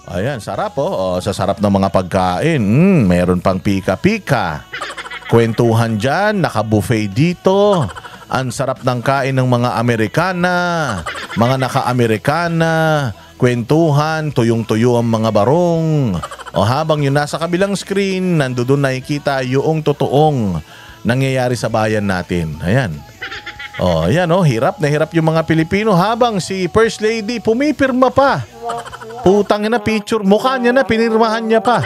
Ayan, sarap oh. Sa sarap ng mga pagkain. Meron pang pika-pika. Kwentuhan dyan, naka-buffet dito. Ang sarap ng kain ng mga Amerikana, mga naka-Amerikana, kwentuhan, tuyong-tuyo ang mga barong. O habang yun nasa kabilang screen, nandoon nakikita yung totoong nangyayari sa bayan natin. Ayan. O, ayan hirap na hirap yung mga Pilipino habang si First Lady pumipirma pa. Putang na picture, mukha niya na, pinirmahan niya pa.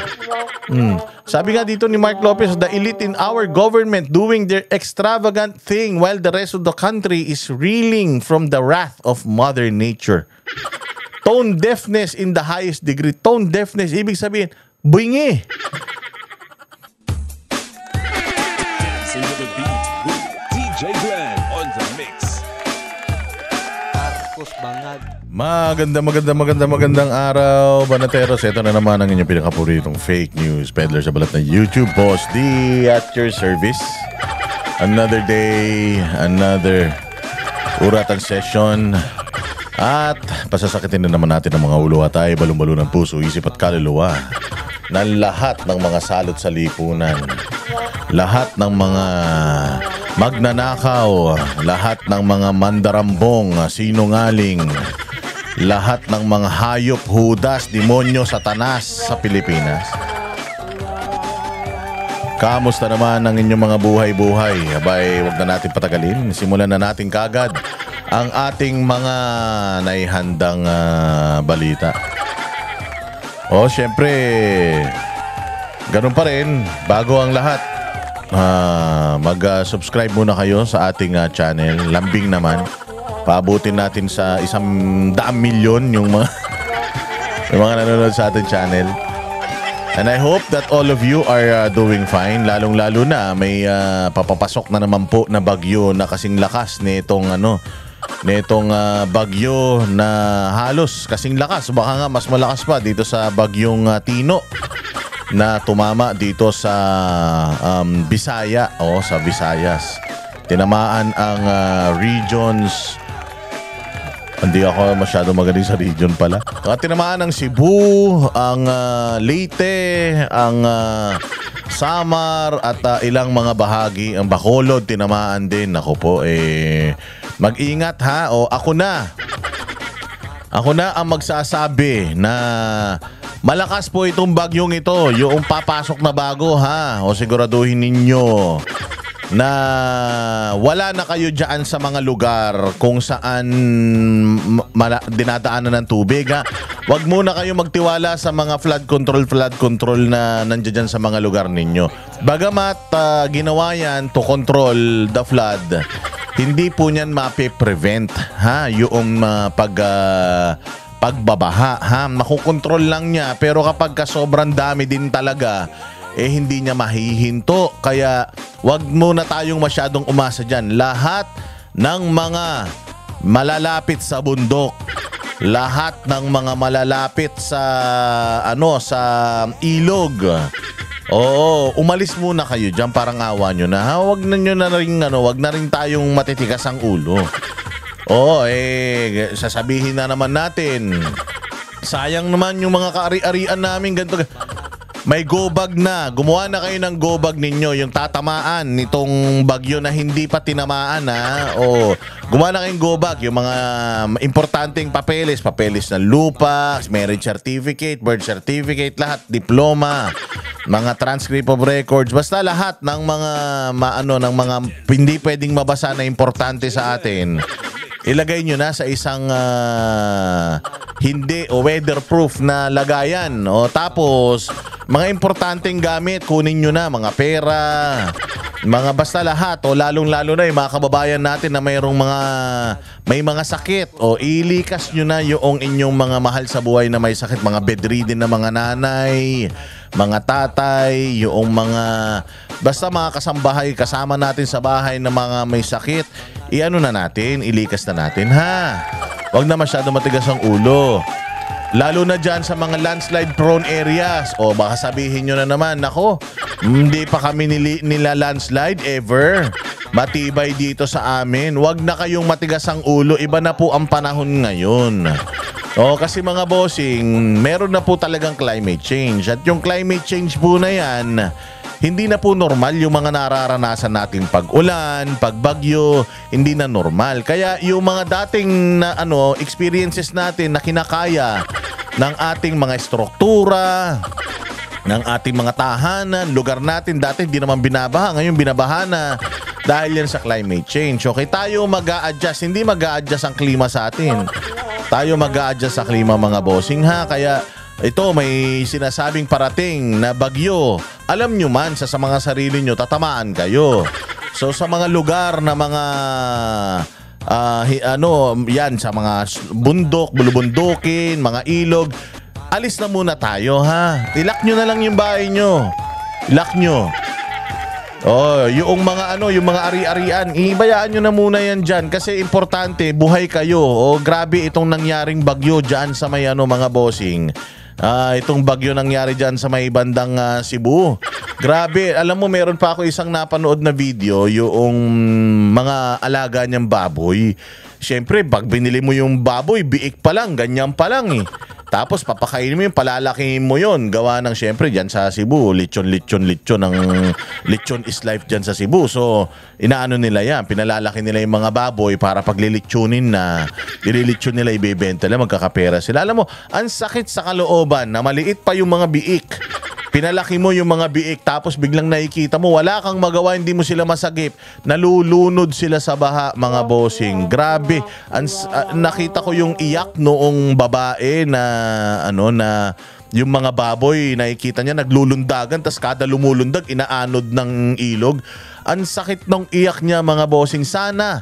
Sabi nga dito ni Mark Lopez, the elite in our government doing their extravagant thing while the rest of the country is reeling from the wrath of Mother Nature. Tone deafness in the highest degree. Tone deafness, ibig sabihin, buingi. Dancing to the beat with DJ Glenn on the mix. Marcos Bangag. Magandang araw, Banateros. Ito na naman ang inyong pinakapuritong fake news peddler sa balat ng YouTube. Boss D at your service. Another day, another uratan session. At pasasakitin na naman natin ang mga ulo at ay balong-balo ng puso, isip at kaluluwa ng lahat ng mga salot sa lipunan. Lahat ng mga magnanakaw, lahat ng mga mandarambong, sinungaling, lahat ng mga hayop, hudas, demonyo, satanas sa Pilipinas. Kamusta naman ang inyong mga buhay-buhay? Abay, wag na natin patagalin. Simulan na natin kagad ang ating mga naihandang balita. Syempre, ganun pa rin, bago ang lahat, mag-subscribe muna kayo sa ating channel. Lambing naman. Paabutin natin sa 100 milyon yung mga nanonood sa ating channel. And I hope that all of you are doing fine. Lalong-lalo na may papapasok na naman po na bagyo na kasing lakas nitong bagyo na halos kasing lakas. Baka nga mas malakas pa dito sa bagyong Tino na tumama dito sa Bisaya o sa Visayas. Tinamaan ang regions. Hindi ako masyado magaling sa region pala. Tinamaan ang Cebu, ang Leyte, ang Samar at ilang mga bahagi. Ang Bacolod tinamaan din. Ako po mag-ingat ha. Ako na ang magsasabi na malakas po itong bagyong ito. Yung papasok na bago ha. Siguraduhin ninyo na wala na kayo dyan sa mga lugar kung saan dinadaanan ng tubig ha. Huwag muna kayo magtiwala sa mga flood control na nandiyan sa mga lugar ninyo. Bagamat ginawa yan to control the flood, hindi po niyan mape-prevent ha yung pagbabaha ha. Makukontrol lang niya, pero kapag sobrang dami din talaga, hindi niya mahihinto. Kaya wag muna tayong masyadong umasa dyan. Lahat ng mga malalapit sa bundok, lahat ng mga malalapit sa sa ilog, umalis muna kayo dyan. Parang awa nyo na ha. Wag na rin tayong matitigas ang ulo. Sasabihin na naman natin, sayang naman yung mga kaari-arian namin ganito. May go bag na. Gumawa na kayo ng go bag ninyo. Yung tatamaan nitong bagyo na hindi pa tinamaan ha. Gumawa na kayong go bag. Yung mga importanteng papeles ng lupa, marriage certificate, birth certificate, lahat, diploma, mga transcript of records, basta lahat ng mga ng mga hindi pwedeng mabasa na importante sa atin. Ilagay nyo na sa isang hindi weatherproof na lagayan. Tapos, mga importanteng gamit, kunin nyo na. Mga pera, mga basta lahat. Lalong-lalo na yung mga kababayan natin na may mga sakit. Ilikas nyo na yung inyong mga mahal sa buhay na may sakit. Mga bedridden na mga nanay, mga tatay, yung basta mga kasambahay, kasama natin sa bahay na mga may sakit. Ilikas na natin ha. Huwag na masyado matigas ang ulo. Lalo na dyan sa mga landslide prone areas. Baka sabihin nyo na naman, nako, hindi pa kami nila landslide ever. Matibay dito sa amin. Huwag na kayong matigas ang ulo. Iba na po ang panahon ngayon. Kasi mga bossing, meron na po talagang climate change. At yung climate change po na yan, hindi na po normal yung mga nararanasan nating pag-ulan, pagbagyo, hindi na normal. Kaya yung mga dating na experiences natin na kinakaya ng ating mga struktura, ng ating mga tahanan, lugar natin dati hindi naman binabaha, ngayon binabaha na dahil yan sa climate change. Okay, tayo mag-a-adjust, hindi mag-a-adjust ang klima sa atin. Tayo mag-a-adjust sa klima mga bossing ha. Kaya ito may sinasabing parating na bagyo. Alam nyo man sa mga sarili nyo, tatamaan kayo. So sa mga lugar na mga yan sa mga bundok, bulubundukin, mga ilog, alis na muna tayo ha. Ilak nyo na lang yung bahay nyo. Ilak nyo. Yung mga yung mga ari-arian, ibayaan nyo na muna yan dyan kasi importante, buhay kayo. Grabe itong nangyaring bagyo dyan sa may mga bossing. Itong bagyo nangyari dyan sa may bandang Cebu. Grabe, alam mo meron pa ako isang napanood na video, yung mga alaga niyang baboy. Siyempre, pag binili mo yung baboy, biik pa lang, ganyan pa lang eh. Tapos papakainin mo yun, palalakihin mo yun. Gawa ng siyempre dyan sa Cebu, lechon ng lechon is life dyan sa Cebu. So, inaano nila yan, pinalalaki nila yung mga baboy para paglilitsunin na, ililitsyon nila, ibebenta nila, magkakapera sila. Alam mo, ang sakit sa kalooban na maliit pa yung mga biik. Pinalaki mo yung mga biik tapos biglang nakikita mo, wala kang magawa, hindi mo sila masagip. Nalulunod sila sa baha, mga bossing. Grabe. Nakita ko yung iyak noong babae na na yung mga baboy, nakikita niya naglulundagan tapos kada lumulundag, inaanod ng ilog. Ang sakit ng iyak niya mga bossing. Sana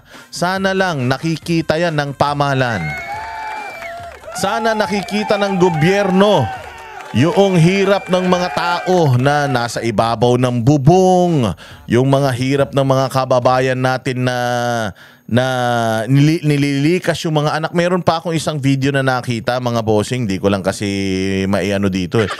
lang nakikita yan ng pamahalaan. Sana nakikita ng gobyerno yung hirap ng mga tao na nasa ibabaw ng bubong, yung mga hirap ng mga kababayan natin na nililikas yung mga anak. Meron pa akong isang video na nakita mga bossing, di ko lang kasi maiano dito eh.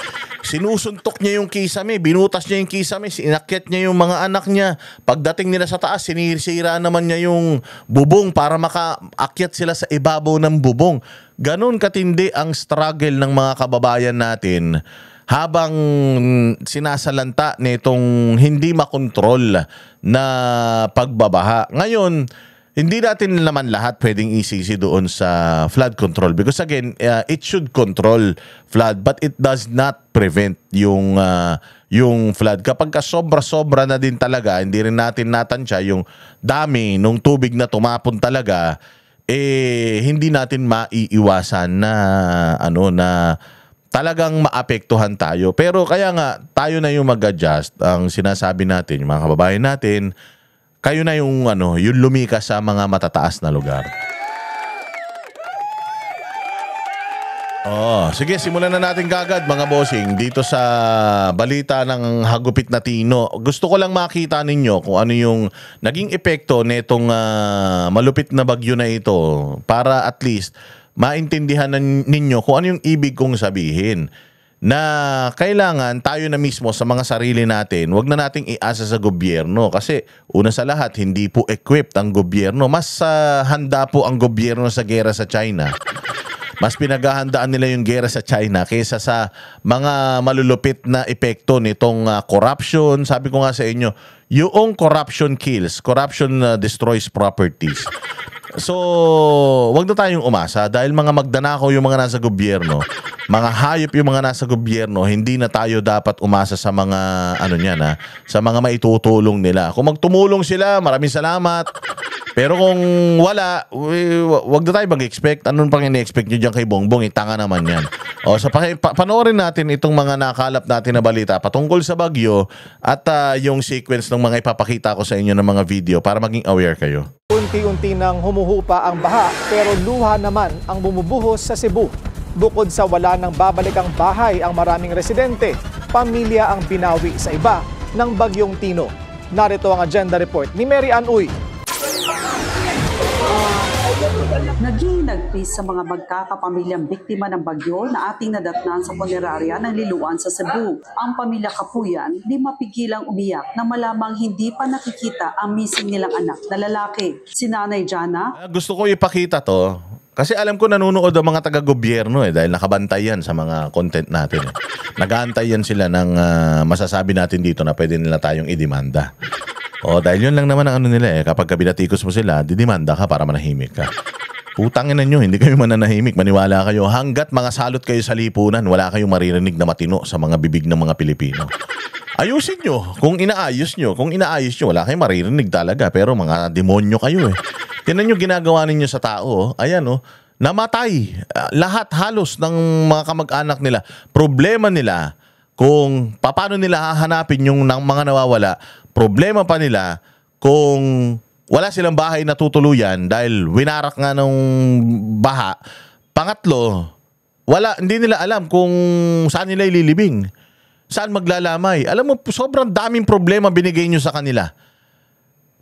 Sinusuntok niya yung kisame, binutas niya yung kisame, sinakyat niya yung mga anak niya. Pagdating nila sa taas, sinisira naman niya yung bubong para makaakyat sila sa ibabaw ng bubong. Ganon katindi ang struggle ng mga kababayan natin habang sinasalanta nitong hindi makontrol na pagbabaha. Ngayon, hindi natin naman lahat pwedeng isisi doon sa flood control because again, it should control flood but it does not prevent yung flood. Kapag sobra-sobra na din talaga, hindi rin natin natansya yung dami nung tubig na tumapon talaga, hindi natin maiiwasan na na talagang maapektuhan tayo. Pero kaya nga tayo na yung mag-adjust. Ang sinasabi natin, yung mga kababayan natin, kayo na yung yung lumikas sa mga matataas na lugar. Sige, simulan na natin kagad mga bossing dito sa balita ng Hagupit na Tino. Gusto ko lang makita ninyo kung ano yung naging epekto nitong malupit na bagyo na ito para at least maintindihan ninyo kung ano yung ibig kong sabihin. Na kailangan tayo na mismo sa mga sarili natin, wag na nating iasa sa gobyerno kasi una sa lahat, hindi po equipped ang gobyerno. Mas handa po ang gobyerno sa gera sa China. Mas pinaghahandaan nila yung gera sa China kaysa sa mga malulupit na epekto nitong corruption. Sabi ko nga sa inyo, yung corruption kills, corruption destroys properties. So, wag na tayong umasa dahil mga magdanakaw yung mga nasa gobyerno, mga hayop yung mga nasa gobyerno, hindi na tayo dapat umasa sa mga sa mga maitutulong nila. Kung magtumulong sila, maraming salamat. Pero kung wala, wag na tayo mag-expect. Anong pang ini-expect nyo dyan kay Bongbong? Tanga naman yan. Panoorin natin itong mga nakalap natin na balita patungkol sa bagyo at yung sequence ng mga ipapakita ko sa inyo ng mga video para maging aware kayo. Unti-unti nang humuhupa ang baha pero luha naman ang bumubuhos sa Cebu. Bukod sa wala nang babalikang bahay ang maraming residente, pamilya ang binawi sa iba ng Bagyong Tino. Narito ang agenda report ni Mary Ann Uy. Naging nagpis sa mga magkakapamilyang biktima ng bagyo na ating nadatnan sa punerarya ng Liloan sa Cebu. Ang pamilya Kapuyan di mapigilang umiyak na malamang hindi pa nakikita ang missing nilang anak na lalaki. Si Nanay Jana. Gusto ko ipakita to Kasi alam ko nanonood ang mga taga-gobyerno dahil nakabantay yan sa mga content natin. Nag-aantay yan sila ng masasabi natin dito na pwede nila tayong idemanda. Dahil yun lang naman ang ano nila kapag binatikos mo sila, didemanda ka para manahimik ka. Putangin na nyo, hindi kayo mananahimik, maniwala kayo. Hanggat mga salot kayo sa lipunan, wala kayong maririnig na matino sa mga bibig ng mga Pilipino. Ayusin nyo, kung inaayos nyo, wala kayong maririnig talaga, pero mga demonyo kayo Tinan nyo ginagawa ninyo sa tao, ayan namatay. Lahat halos ng mga kamag-anak nila. Problema nila kung paano nila hahanapin yung mga nawawala. Problema pa nila kung wala silang bahay na tutuluyan dahil winarak nga ng baha. Pangatlo, hindi nila alam kung saan nila ililibing. Saan maglalamay. Alam mo, sobrang daming problema binigay nyo sa kanila.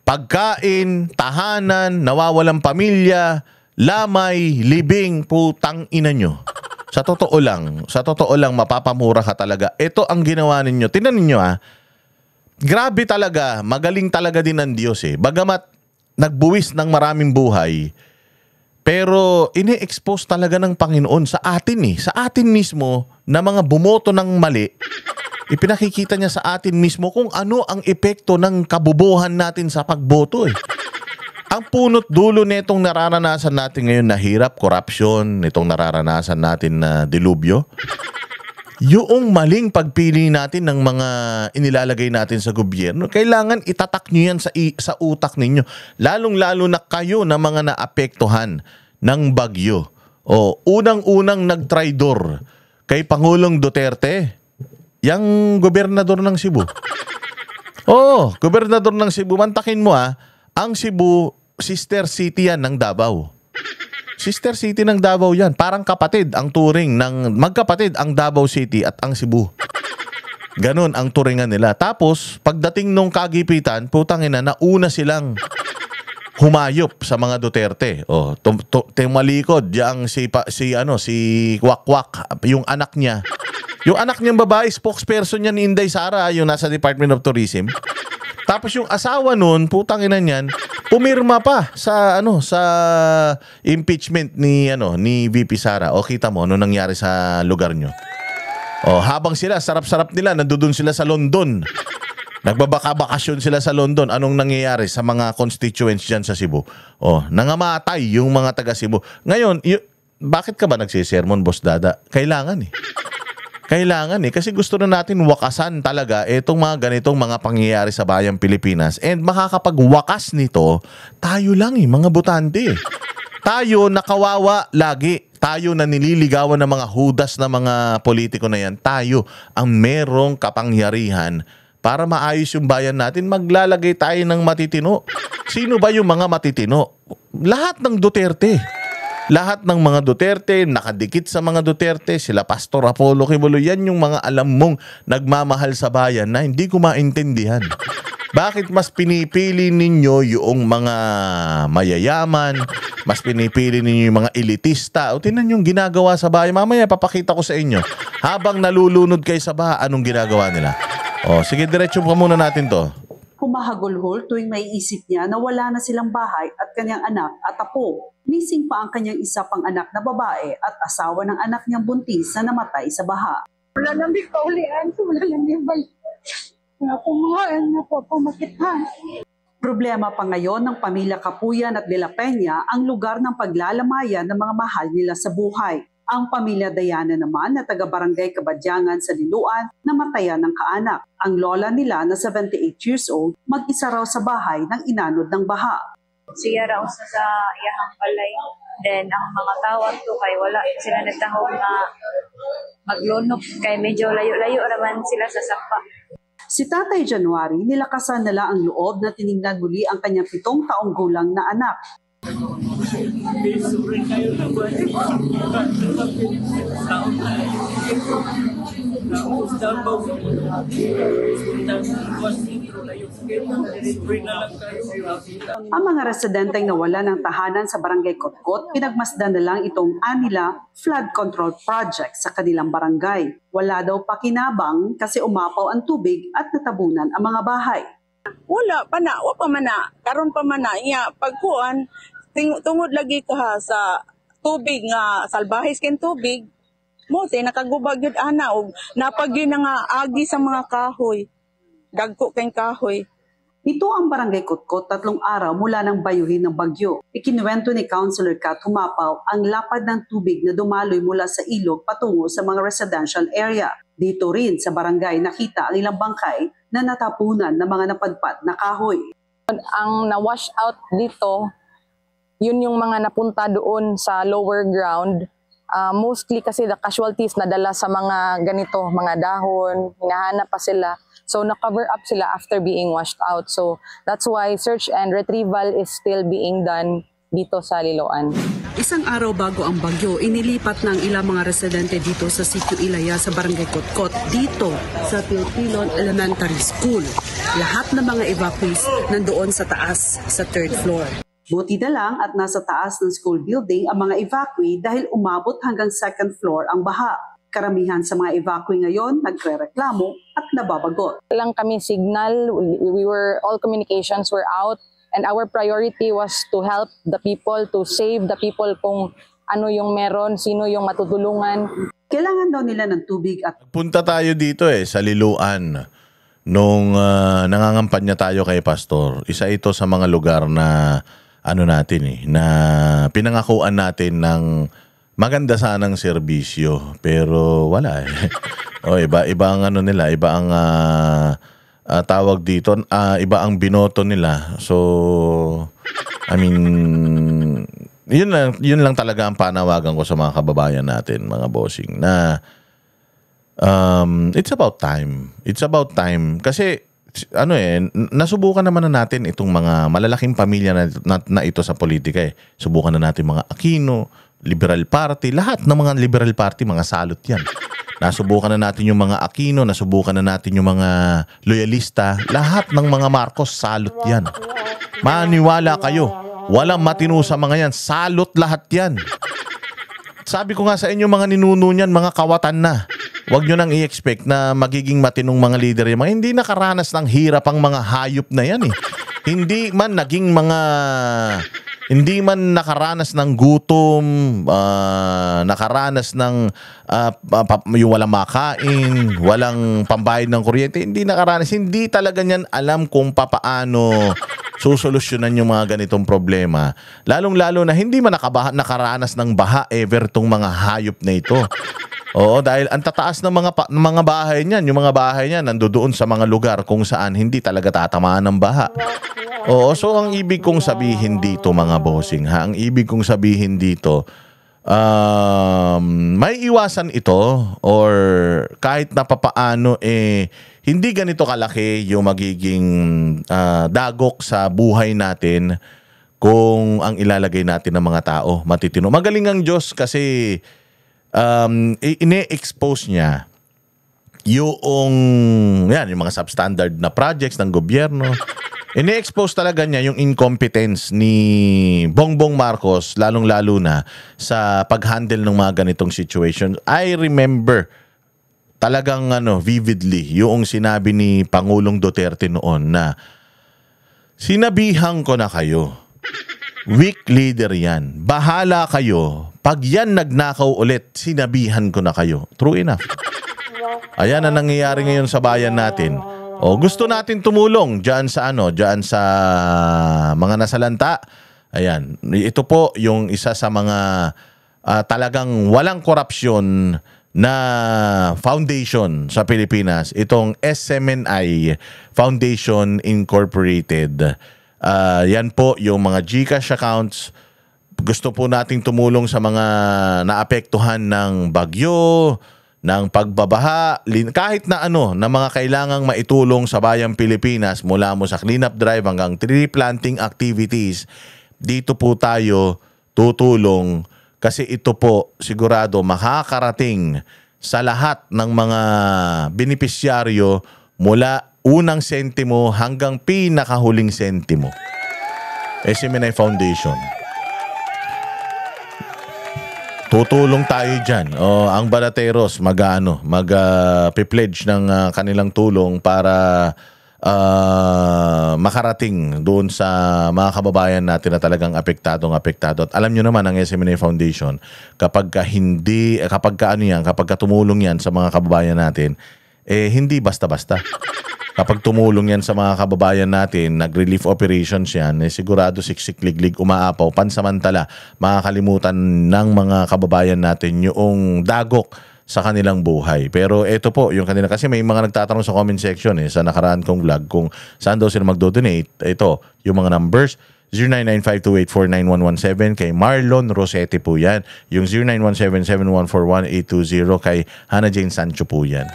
Pagkain, tahanan, nawawalang pamilya, lamay, libing, putang ina nyo. Sa totoo lang, mapapamura ka talaga. Ito ang ginawa ninyo. Tingnan ninyo grabe talaga, magaling talaga din ang Diyos Bagamat nagbuwis ng maraming buhay, pero ini-expose talaga ng Panginoon sa atin Sa atin mismo na mga bumoto ng mali. Ipinakikita niya sa atin mismo kung ano ang epekto ng kabubuhan natin sa pagboto Ang punot dulo nitong nararanasan natin ngayon na hirap, corruption, nitong nararanasan natin na dilubyo, yung maling pagpili natin ng mga inilalagay natin sa gobyerno, kailangan itatak nyo yan sa utak ninyo. Lalong-lalo na kayo na mga naapektuhan ng bagyo. Unang-unang nagtraidor kay Pangulong Duterte, yang gobernador ng Cebu. Gobernador ng Cebu. Mantakin mo ang Cebu, sister city yan ng Davao. Sister city ng Davao yan. Parang kapatid ang turing ng magkapatid ang Davao City at ang Cebu. Ganon ang turingan nila. Tapos, pagdating nung kagipitan, putangina, nauna silang humayop sa mga Duterte. Tumalikod yang si Kwakwak, yung anak niya. Yung anak niyang babae, spokesperson niya ni Inday Sara, yung nasa Department of Tourism. Tapos yung asawa nun, putangina niyan, pumirma pa sa impeachment ni VP Sara. Kita mo ano nangyari sa lugar nyo. Habang sila sarap-sarap nila, nandoon sila sa London. Nagbabaka-bakasyon sila sa London. Anong nangyayari sa mga constituents diyan sa Cebu? Nangamatay yung mga taga Cebu. Ngayon, bakit ka ba nagsisermon, Boss Dada? Kailangan kasi gusto na natin wakasan talaga itong mga ganitong mga pangyayari sa bayang Pilipinas. And makakapagwakas nito, tayo lang mga botante. Tayo nakawawa lagi. Tayo na nililigawan ng mga hudas na mga politiko na yan. Tayo ang merong kapangyarihan para maayos yung bayan natin. Maglalagay tayo ng matitino. Sino ba yung mga matitino? Lahat ng Duterte. Lahat ng mga Duterte, nakadikit sa mga Duterte, sila Pastor Apollo Quiboloy, yan yung mga alam mong nagmamahal sa bayan na hindi ko maintindihan. Bakit mas pinipili ninyo yung mga mayayaman, mas pinipili ninyo yung mga elitista? Tingnan yung ginagawa sa bayan. Mamaya papakita ko sa inyo. Habang nalulunod kayo sa baha, anong ginagawa nila? Sige, diretso pa muna natin to. Humahagulhol tuwing may isip niya na wala na silang bahay at kanyang anak at apo. Missing pa ang kanyang isa pang anak na babae at asawa ng anak niyang buntis na namatay sa baha. Wala nang kaulian, wala nang balik. Kumuhaan na po pumakitan. Problema pa ngayon ng pamilya Kapuyan at De La Peña ang lugar ng paglalamayan ng mga mahal nila sa buhay. Ang pamilya Dayana naman na taga-barangay Kabadyangan sa Liloan namatayan ng kaanak. Ang lola nila na 78 years old, mag-isa raw sa bahay nang inanod ng baha. Siya raw sa iyahang balay. Then ang mga tawag to kay wala sila nagtahong na maglunok kay medyo layo-layo naman sila sa sapa. Si Tatay January nilakasan nila ang loob na tiningnan muli ang kanyang 7 taong gulang na anak. Ang mga residenteng nawala ng tahanan sa Barangay Kotkot, pinagmasdan na lang itong ANILA Flood Control Project sa kanilang barangay. Wala daw pakinabang kasi umapaw ang tubig at natabunan ang mga bahay. Wala pa na, karon pa man na iya pagkuan tungod lagi ka sa tubig nga salbahis ken tubig mo tay nakagubag gyud ana og napag yun na nga agi sa mga kahoy. Dagko kay kahoy. Ito ang Barangay Kotkot 3 araw mula ng bayuhin ng bagyo. Ikinuwento ni Councilor Kat Humapaw ang lapad ng tubig na dumaloy mula sa ilog patungo sa mga residential area. Dito rin sa barangay nakita ang ilang bangkay na natapunan ng mga napadpad na kahoy. Ang na-wash out dito, yun yung mga napunta doon sa lower ground. Mostly kasi the casualties nadala sa mga ganito, mga dahon, hinahanap pa sila. So na-cover up sila after being washed out. So that's why search and retrieval is still being done dito sa Liloan. Isang araw bago ang bagyo, inilipat ng ilang mga residente dito sa Sitio Ilaya sa Barangay Kotkot, dito sa Pilpilon Elementary School. Lahat ng mga evacuees nandoon sa taas, sa 3rd floor. Buti na lang at nasa taas ng school building ang mga evacuee dahil umabot hanggang 2nd floor ang baha. Karamihan sa mga evacuee ngayon nagrereklamo at nababagot. Lang kami signal, all communications were out, and our priority was to help the people, to save the people kung ano yung meron, sino yung matutulungan. Kailangan daw nila ng tubig at Punta tayo dito sa Liloan nung nangangampanya tayo kay Pastor. Isa ito sa mga lugar na na pinangakuan natin ng maganda sanang serbisyo, pero wala iba ang nila, iba ang tawag dito, iba ang binoto nila. So I mean, yun lang talaga ang panawagan ko sa mga kababayan natin, mga bossing, na it's about time. It's about time kasi nasubukan naman na natin itong mga malalaking pamilya na ito sa politika Subukan na natin mga Aquino, Liberal Party, lahat ng mga Liberal Party, mga salot yan. Nasubukan na natin yung mga Aquino, nasubukan na natin yung mga loyalista, lahat ng mga Marcos, salot yan. Maniwala kayo, walang matino sa mga yan, salot lahat yan. Sabi ko nga sa inyo, mga ninuno niyan, mga kawatan na. Huwag nyo nang i-expect na magiging matinong mga leader yung mga hindi nakaranas ng hirap ang mga hayop na yan Hindi man nakaranas ng gutom, nakaranas ng yung walang makain, walang pambayad ng kuryente, hindi nakaranas, hindi talaga niyan alam kung papaano susolusyonan yung mga ganitong problema. Lalong-lalo na hindi man nakaranas ng baha ever tong mga hayop na ito. Oo, dahil ang tataas ng mga bahay niyan, yung mga bahay niyan nandoon sa mga lugar kung saan hindi talaga tatamaan ng baha. Oo, so ang ibig kong sabihin dito, mga bossing, ang ibig kong sabihin dito, may iwasan ito, or kahit na papaano hindi ganito kalaki yung magiging dagok sa buhay natin kung ang ilalagay natin ng mga tao matitino. Magaling ang Diyos kasi ine-expose niya yung mga substandard na projects ng gobyerno. Ine-expose talaga niya yung incompetence ni Bongbong Marcos, lalong-lalo na sa pag-handle ng mga ganitong situation. I remember talagang vividly yung sinabi ni Pangulong Duterte noon na sinabihan ko na kayo, weak leader yan, bahala kayo, pag yan nagnakaw ulit, sinabihan ko na kayo. True enough. Ayan ang nangyayari ngayon sa bayan natin. Gusto natin tumulong diyan sa mga nasalanta. Ayan, ito po yung isa sa mga talagang walang korupsyon na foundation sa Pilipinas, itong SMNI Foundation Incorporated. Yan po yung mga GCash accounts. Gusto po nating tumulong sa mga naapektuhan ng bagyo, ng pagbabaha, kahit na na mga kailangang maitulong sa bayang Pilipinas, mula mo sa cleanup drive hanggang tree planting activities. Dito po tayo tutulong kasi ito po sigurado makakarating sa lahat ng mga benepisyaryo mula unang sentimo hanggang pinakahuling sentimo. SMNI Foundation. Tutulong tayo dyan. Ang Barateros mag-pledge ng kanilang tulong para makarating doon sa mga kababayan natin na talagang apektado. At alam nyo naman ang SMNA Foundation, kapag tumulong yan sa mga kababayan natin, hindi basta-basta. Kapag tumulong yan sa mga kababayan natin, nag-relief operations yan, sigurado siksik-liglig, umaapaw, pansamantala, makakalimutan ng mga kababayan natin yung dagok sa kanilang buhay. Pero ito po, yung kanila, kasi may mga nagtatanong sa comment section sa nakaraan kong vlog kung saan daw sila magdo-donate. Ito, yung mga numbers, 099528491117 kay Marlon Rosete po yan. Yung 09177141-820 kay Hannah Jane Sancho po yan.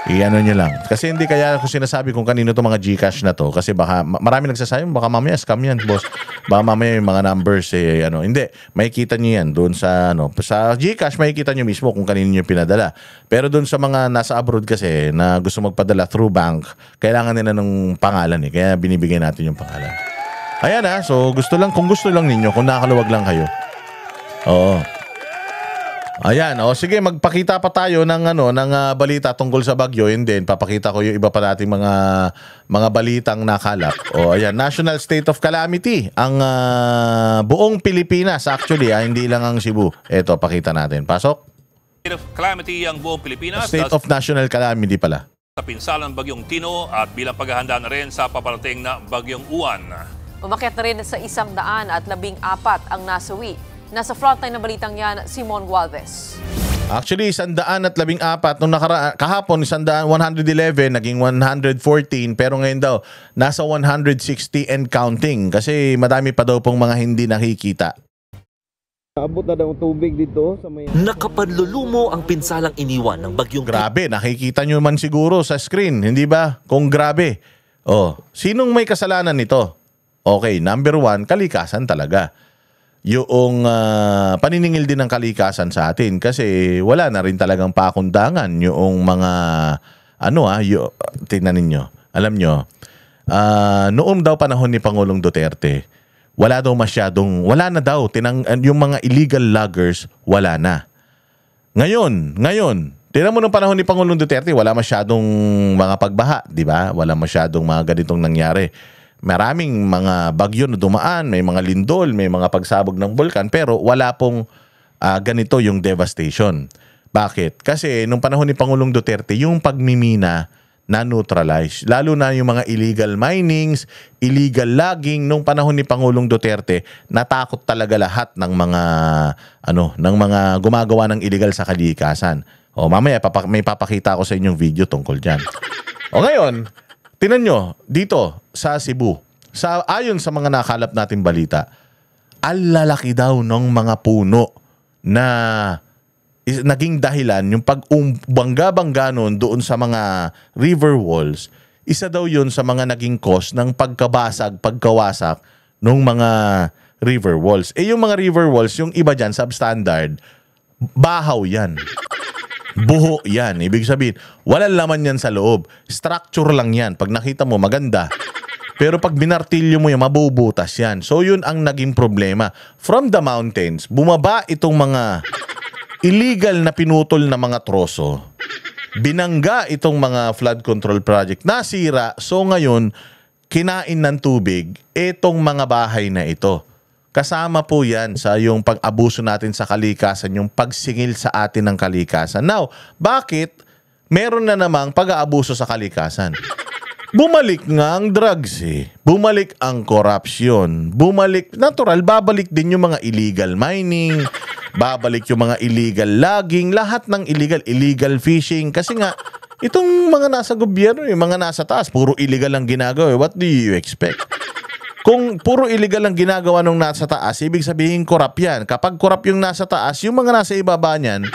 I-ano nyo lang. Kasi hindi kaya ako sinasabi kung kanino to mga Gcash na to. Kasi baka marami nagsasabi, baka mamaya scam yan, boss. Baka mamaya yung mga numbers, hindi. Makikita nyo yan doon sa, sa Gcash, makikita nyo mismo kung kanino nyo pinadala. Pero doon sa mga nasa abroad kasi na gusto magpadala through bank, kailangan nila ng pangalan Kaya binibigay natin yung pangalan. Ayan so kung gusto lang ninyo, kung nakaluwag lang kayo. Oo. Ayan, sige, magpakita pa tayo ng balita tungkol sa bagyo, and then papakita ko yung iba pa nating mga balitang nakalap. Ayan, National State of Calamity ang buong Pilipinas actually, hindi lang ang Cebu. Ito, pakita natin. Pasok. State of Calamity ang buong Pilipinas. State of National Calamity pala. Sa pinsalang bagyong Tino at bilang paghahanda na rin sa paparating na bagyong Uwan. Umakyat na rin sa 114 ang nasawi. Nasa frontline ng balitang yan, Simon Gualvez. Actually, 114 nung kahapon 111 naging 114, pero ngayon daw nasa 160 and counting kasi madami pa daw pong mga hindi nakikita. Abot na daw tubig dito sa may... Nakapanlulumo ang pinsalang iniwan ng bagyong... Grabe, nakikita nyo man siguro sa screen, hindi ba? Kung grabe. Sinong may kasalanan nito? Okay, number 1, kalikasan talaga. Yung paniningil din ng kalikasan sa atin kasi wala na rin talagang pakundangan yung mga tingnan ninyo. Alam nyo, noong daw panahon ni Pangulong Duterte, wala na daw yung mga illegal loggers, wala na. Ngayon, tingnan mo nung panahon ni Pangulong Duterte, wala masyadong mga pagbaha, di ba? Wala masyadong mga ganitong nangyari. Maraming mga bagyo na dumaan, may mga lindol, may mga pagsabog ng bulkan, pero wala pong ganito yung devastation. Bakit? Kasi nung panahon ni Pangulong Duterte, yung pagmimina na-neutralize. Lalo na yung mga illegal minings, illegal logging, nung panahon ni Pangulong Duterte, natakot talaga lahat ng mga gumagawa ng illegal sa kalikasan. Mamaya may papakita ko sa inyong video tungkol dyan. Ngayon, tinan nyo, dito sa Cebu, ayon sa mga nakalap natin balita, alalaki daw ng mga puno na naging dahilan yung pagbangga-bangga nun doon sa mga river walls. Isa daw yun sa mga naging cause ng pagkawasak ng mga river walls. Yung mga river walls, yung iba dyan, substandard, bahaw yan. Buho yan. Ibig sabihin, walang laman yan sa loob. Structure lang yan. Pag nakita mo, maganda. Pero pag binartilyo mo yan, mabubutas yan. So yun ang naging problema. From the mountains, bumaba itong mga illegal na pinutol na mga troso. Binangga itong mga flood control project. Nasira. So ngayon, kinain ng tubig itong mga bahay na ito. Kasama po yan sa yung pag-abuso natin sa kalikasan, yung pagsingil sa atin ng kalikasan. Now, bakit meron na namang pag-aabuso sa kalikasan? Bumalik nga ang drugs Bumalik ang corruption. Babalik din yung mga illegal mining, babalik yung mga illegal logging, lahat ng illegal fishing. Kasi nga, itong mga nasa gobyerno, yung mga nasa taas, puro illegal ang ginagawa. What do you expect? Kung puro illegal ang ginagawa nung nasa taas, ibig sabihin corrupt yan. Kapag corrupt yung nasa taas, yung mga nasa ibaba niyan,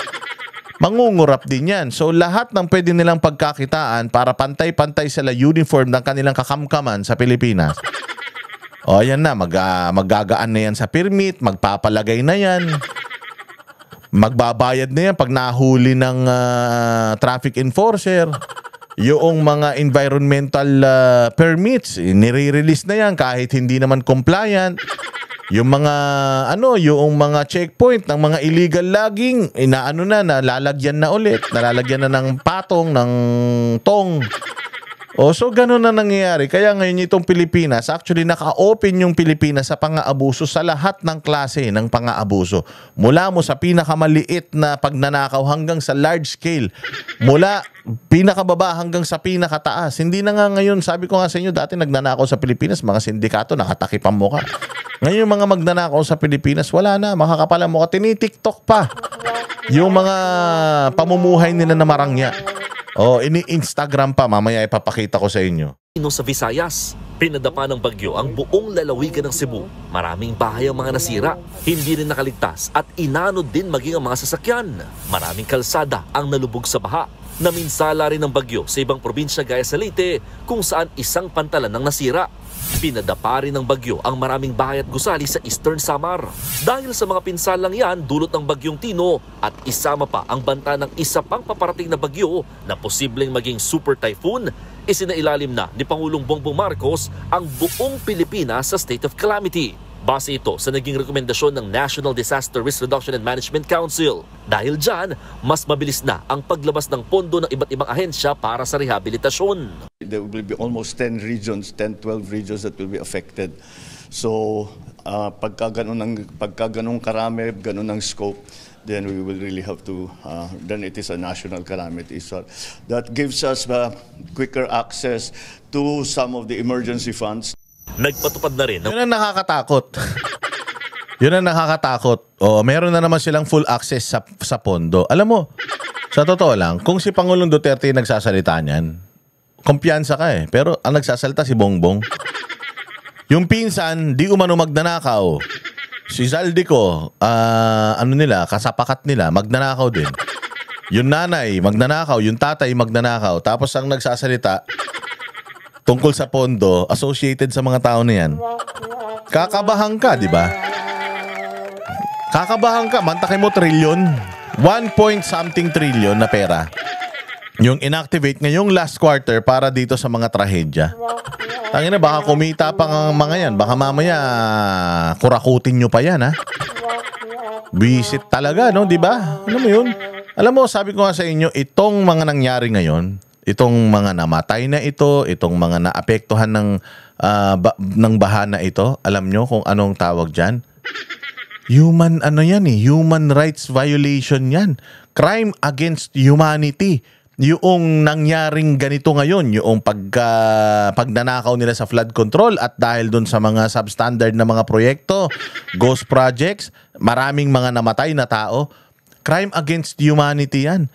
mangungurap din yan. So lahat ng pwede nilang pagkakitaan para pantay-pantay sila uniform ng kanilang kakamkaman sa Pilipinas. Ayan na, maggagaan na yan sa permit, magpapalagay na yan. Magbabayad na yan pag nahuli ng traffic enforcer. Yung mga environmental permits, nire-release na yan kahit hindi naman compliant. Yung mga yung mga checkpoint ng mga illegal logging, nalalagyan na ulit, nalalagyan na ng patong, ng tong. So ganun na nangyayari. Kaya ngayon itong Pilipinas, actually naka-open yung Pilipinas sa pang-aabuso sa lahat ng klase ng pang-aabuso. Mula mo sa pinakamaliit na pagnanakaw hanggang sa large scale. Mula pinakababa hanggang sa pinakataas. Hindi na nga ngayon, sabi ko nga sa inyo, dati nagnanakaw sa Pilipinas, mga sindikato, nakatakip ang mukha. Ngayon yung mga magnanakaw sa Pilipinas, wala na, makakapal ang mukha. Tinitiktok pa yung mga pamumuhay nila na marangya. Ini-Instagram pa, mamaya ipapakita ko sa inyo. Sa Visayas, pinadapa ng bagyo ang buong lalawigan ng Cebu. Maraming bahay ang mga nasira, hindi rin nakaligtas at inanod din maging ang mga sasakyan. Maraming kalsada ang nalubog sa baha. Naminsala rin ng bagyo sa ibang probinsya gaya sa Leyte kung saan isang pantalan ang nasira. Pinadapa rin ng bagyo ang maraming bahay at gusali sa Eastern Samar. Dahil sa mga pinsalang yan, dulot ng bagyong Tino at isama pa ang banta ng isa pang paparating na bagyo na posibleng maging super typhoon, isinailalim na ni Pangulong Bongbong Marcos ang buong Pilipinas sa state of calamity. Base ito sa naging rekomendasyon ng National Disaster Risk Reduction and Management Council. Dahil dyan, mas mabilis na ang paglabas ng pondo ng iba't ibang ahensya para sa rehabilitasyon. There will be almost 10 regions, 10-12 regions that will be affected. So, pagka ganun karami, ganun ang scope, then we will really have to, then it is a national calamity. So that gives us quicker access to some of the emergency funds. Nagpatupad na rin. Yun ang nakakatakot. Yun ang nakakatakot. Meron na naman silang full access sa pondo. Alam mo, sa totoo lang, kung si Pangulong Duterte nagsasalita niyan, kumpiyansa ka eh. Pero ang nagsasalita si Bongbong. Yung pinsan, di umano magnanakaw. Si Zaldico, kasapakat nila, magnanakaw din. Yung nanay, magnanakaw. Yung tatay, magnanakaw. Tapos ang nagsasalita tungkol sa pondo, associated sa mga tao na yan. Kakabahan ka, di ba? Kakabahan ka. Mantakin mo trilyon. 1-point-something trillion na pera. Yung inactivate ngayong last quarter para dito sa mga trahedya. Tangina, baka kumita pa ang mga yan. Baka mamaya kurakutin nyo pa yan, ha? Visit talaga, no? Di ba? Alam mo yun? Alam mo, sabi ko nga sa inyo, itong mga nangyari ngayon, itong mga namatay na ito, itong mga naapektuhan ng baha na ito, alam nyo kung anong tawag dyan? Human rights violation yan. Crime against humanity. Yung nangyaring ganito ngayon, yung pagnanakaw nila sa flood control at dahil dun sa mga substandard na mga proyekto, ghost projects, maraming mga namatay na tao, crime against humanity yan.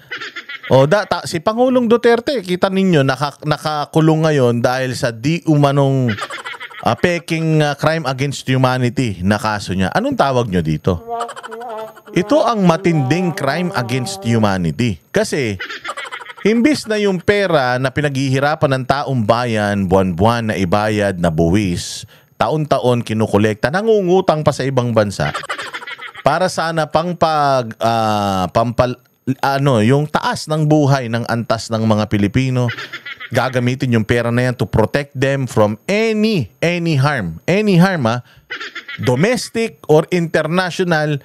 Si Pangulong Duterte, kita ninyo, nakakulong ngayon dahil sa di umanong peking crime against humanity na kaso niya. Anong tawag nyo dito? Ito ang matinding crime against humanity. Kasi, imbis na yung pera na pinaghihirapan ng taong bayan, buwan-buwan na ibayad na buwis, taon-taon kinukolekta, nangungutang pa sa ibang bansa, para sana yung taas ng buhay ng antas ng mga Pilipino, gagamitin yung pera na yan to protect them from any harm. Any harm, domestic or international,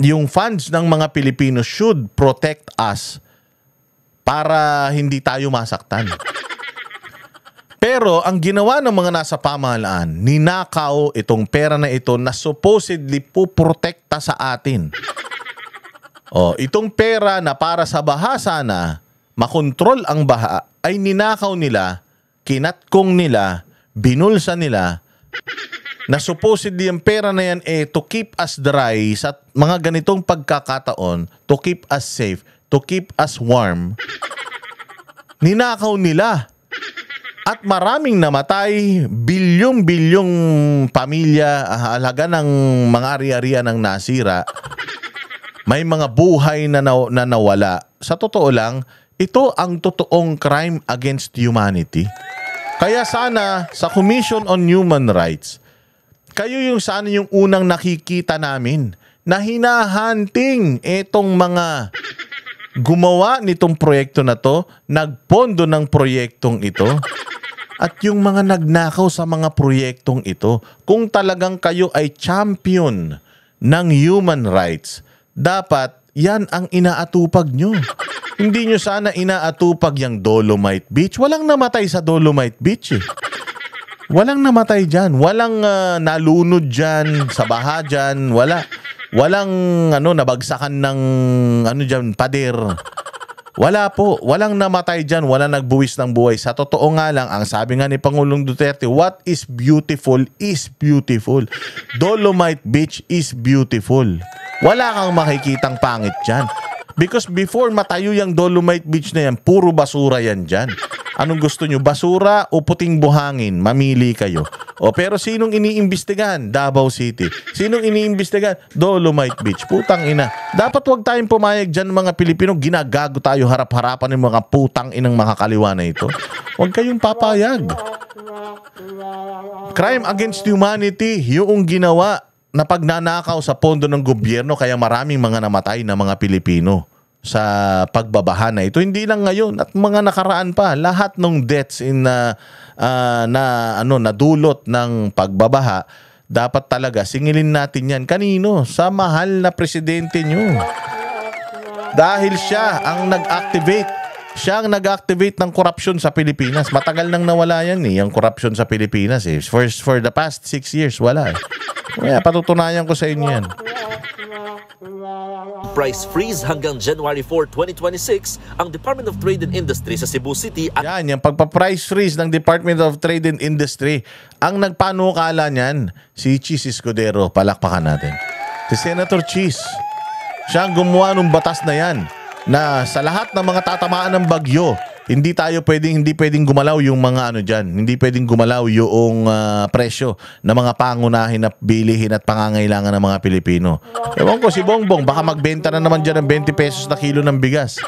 yung funds ng mga Pilipino should protect us para hindi tayo masaktan. Pero ang ginawa ng mga nasa pamahalaan, ninakaw itong pera na ito na supposedly puprotekta sa atin. Itong pera na para sa baha sana, makontrol ang baha, ay ninakaw nila, kinatkong nila, binulsa nila, na supposedly ang pera na yan to keep us dry sa mga ganitong pagkakataon, to keep us safe, to keep us warm. Ninakaw nila. At maraming namatay, bilyong-bilyong pamilya, halaga ng mga ari-arian ang nasira. May mga buhay na nawala. Sa totoo lang, ito ang totoong crime against humanity. Kaya sana sa Commission on Human Rights, kayo yung sana yung unang nakikita namin na hinahunting itong mga gumawa nitong proyekto na to, nagpondo ng proyektong ito, at yung mga nagnakaw sa mga proyektong ito. Kung talagang kayo ay champion ng human rights, dapat yan ang inaatupag nyo. Hindi nyo sana inaatupag yung Dolomite Beach. Walang namatay sa Dolomite Beach eh. Walang namatay dyan. Walang nalunod dyan, sa baha dyan. Walang nabagsakan ng dyan, pader. Wala po. Walang namatay dyan. Walang nagbuwis ng buhay. Sa totoo nga lang, ang sabi nga ni Pangulong Duterte, what is beautiful is beautiful. Dolomite Beach is beautiful. Wala kang makikitang pangit dyan. Because before matayo yung Dolomite Beach na yan, puro basura yan dyan. Anong gusto nyo? Basura o puting buhangin? Mamili kayo. O pero sinong iniimbestigahan? Davao City. Sinong iniimbestigahan? Dolomite Beach. Putang ina. Dapat wag tayong pumayag dyan mga Pilipino. Ginagago tayo harap-harapan ng mga putang inang makakaliwa na ito. Huwag kayong papayag. Crime against humanity, yung ginawa na pagnanakaw sa pondo ng gobyerno kaya maraming mga namatay na mga Pilipino sa pagbabaha na ito. Hindi lang ngayon at mga nakaraan pa. Lahat ng deaths nadulot ng pagbabaha, dapat talaga singilin natin yan. Kanino? Sa mahal na presidente nyo. Dahil siya ang nag-activate. Siya ang nag-activate ng korupsyon sa Pilipinas. Matagal nang nawala yan yung korupsyon sa Pilipinas eh. For the past 6 years, wala eh. Kaya patutunayan ko sa inyo yan. Price freeze hanggang January 4, 2026 ang Department of Trade and Industry sa Cebu City at yan, yung pagpa-price freeze ng Department of Trade and Industry. Ang nagpanukala niyan, si Cheese Escudero. Palakpakan natin. Si Senator Cheese. Siya ang gumawa ng batas na yan na sa lahat ng mga tatamaan ng bagyo, hindi pwedeng gumalaw yung mga dyan. Hindi pwedeng gumalaw yung presyo ng mga pangunahin na bilihin at pangangailangan ng mga Pilipino. Ewan ko, si Bongbong, baka magbenta na naman dyan ng 20 pesos na kilo ng bigas.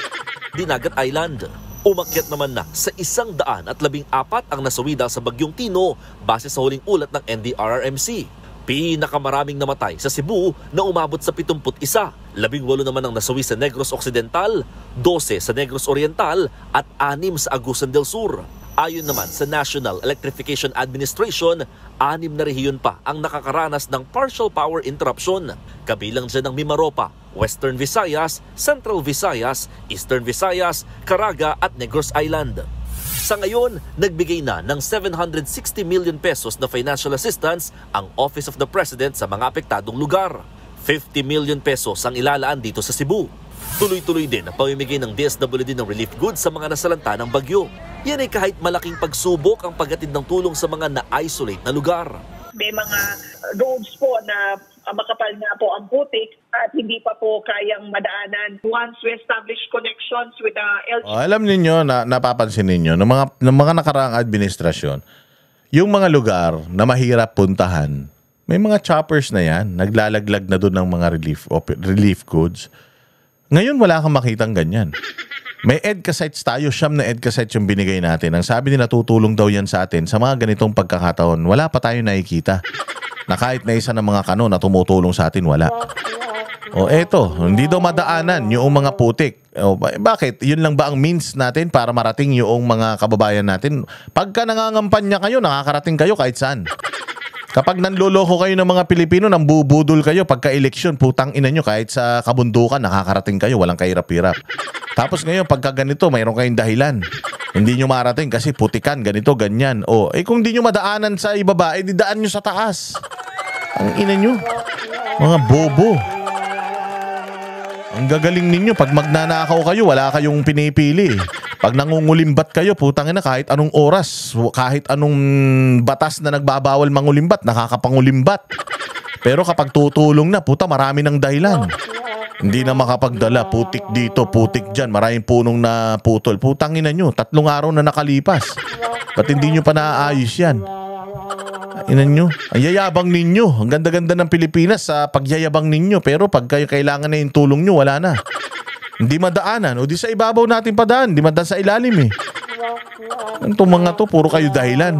Dinagat Island. Umakyat naman na sa 114 ang nasawi dahil sa Bagyong Tino base sa huling ulat ng NDRRMC. Pinakamaraming namatay sa Cebu na umabot sa 71. 18 naman ang nasawi sa Negros Occidental, 12 sa Negros Oriental at 6 sa Agusan del Sur. Ayon naman sa National Electrification Administration, 6 na rehiyon pa ang nakakaranas ng partial power interruption. Kabilang dyan ang Mimaropa, Western Visayas, Central Visayas, Eastern Visayas, Caraga at Negros Island. Sa ngayon, nagbigay na ng 760 million pesos na financial assistance ang Office of the President sa mga apektadong lugar. 50 million pesos ang ilalaan dito sa Cebu. Tuloy-tuloy din ang pamimigay ng DSWD ng relief goods sa mga nasalanta ng bagyo. Yan ay kahit malaking pagsubok ang paghatid ng tulong sa mga na-isolate na lugar. May mga roads po na makapal na po ang putik at hindi pa po kayang madaanan. Once we establish connections with the LGU. Alam ninyo, napapansin ninyo, ng mga nakaraang administrasyon, yung mga lugar na mahirap puntahan, may mga choppers na yan, naglalaglag na doon ng mga relief goods. Ngayon, wala kang makitang ganyan. May EDCA sites tayo, siyam na EDCA sites yung binigay natin. Ang sabi nila, tutulong daw yan sa atin sa mga ganitong pagkakataon. Wala pa tayo nakikita. Na kahit na isa ng mga kano na tumutulong sa atin, wala. O eto, hindi daw madaanan yung mga putik. O, bakit? Yun lang ba ang means natin para marating yung mga kababayan natin? Pagka nangangampanya kayo, nakakarating kayo kahit saan. Kapag nanloloko kayo ng mga Pilipino, nambubudol kayo pagka-eleksyon, putang ina nyo, kahit sa kabundukan, nakakarating kayo, walang kahirap-hirap. Tapos ngayon, pagka ganito, mayroon kayong dahilan. Hindi nyo marating kasi putikan, ganito, ganyan. O, kung di nyo madaanan sa ibaba, didaan nyo sa taas. Ang ina nyo. Mga bobo. Ang gagaling ninyo, pag magnanakaw kayo, wala kayong pinipili. Pag nangungulimbat kayo, putang ina, kahit anong oras, kahit anong batas na nagbabawal mangulimbat, nakakapangulimbat. Pero kapag tutulong na, puta, marami ng dahilan. Hindi na makapagdala, putik dito, putik dyan, maraming punong na putol. Putang ina nyo, 3 araw na nakalipas. Ba't hindi nyo pa naaayos yan? Ina nyo, ang yayabang ninyo. Ang ganda-ganda ng Pilipinas sa pagyayabang ninyo. Pero pag kayo kailangan na yung tulong nyo, wala na. Hindi madaanan. O di sa ibabaw natin padaan. Di madaan sa ilalim eh. Itong mga to, puro kayo dahilan.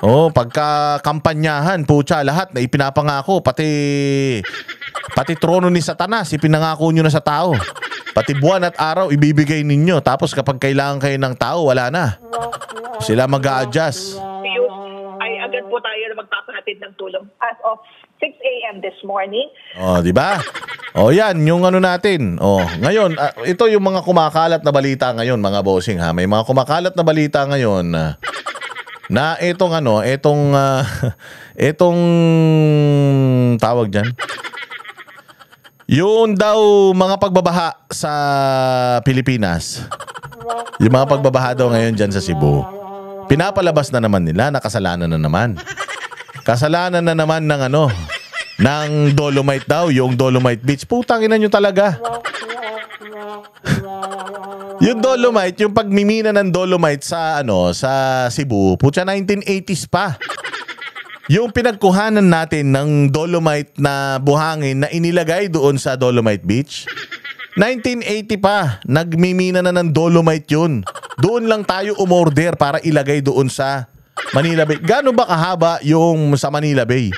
O, pagka kampanyahan, pucha, lahat na ipinapangako. Pati trono ni Satanas, ipinangako nyo na sa tao. Pati buwan at araw, ibibigay ninyo. Tapos kapag kailangan kayo ng tao, wala na. Sila mag-a-adjust. Ay agad po tayo na magpapahatid ng tulong. As of 6 a.m. this morning. Oh, di ba? Oh, yan yung ano natin. Oh, ngayon, ito yung mga kumakalat na balita ngayon, mga bossing ha. May mga kumakalat na balita ngayon na itong itong tawag diyan. Yung daw mga pagbabaha sa Pilipinas. Yung mga pagbabaha daw ngayon diyan sa Cebu. Pinapalabas na naman nila, nakasalanan na naman. Kasalanan na naman ng Dolomite daw, yung Dolomite Beach. Putang ina nyo talaga. Yung Dolomite, yung pagmimina ng Dolomite sa Cebu, putya 1980s pa. Yung pinagkuhanan natin ng Dolomite na buhangin na inilagay doon sa Dolomite Beach, 1980 pa, nagmimina na ng Dolomite yun. Doon lang tayo umorder para ilagay doon sa Manila Bay. Gaano ba kahaba yung sa Manila Bay?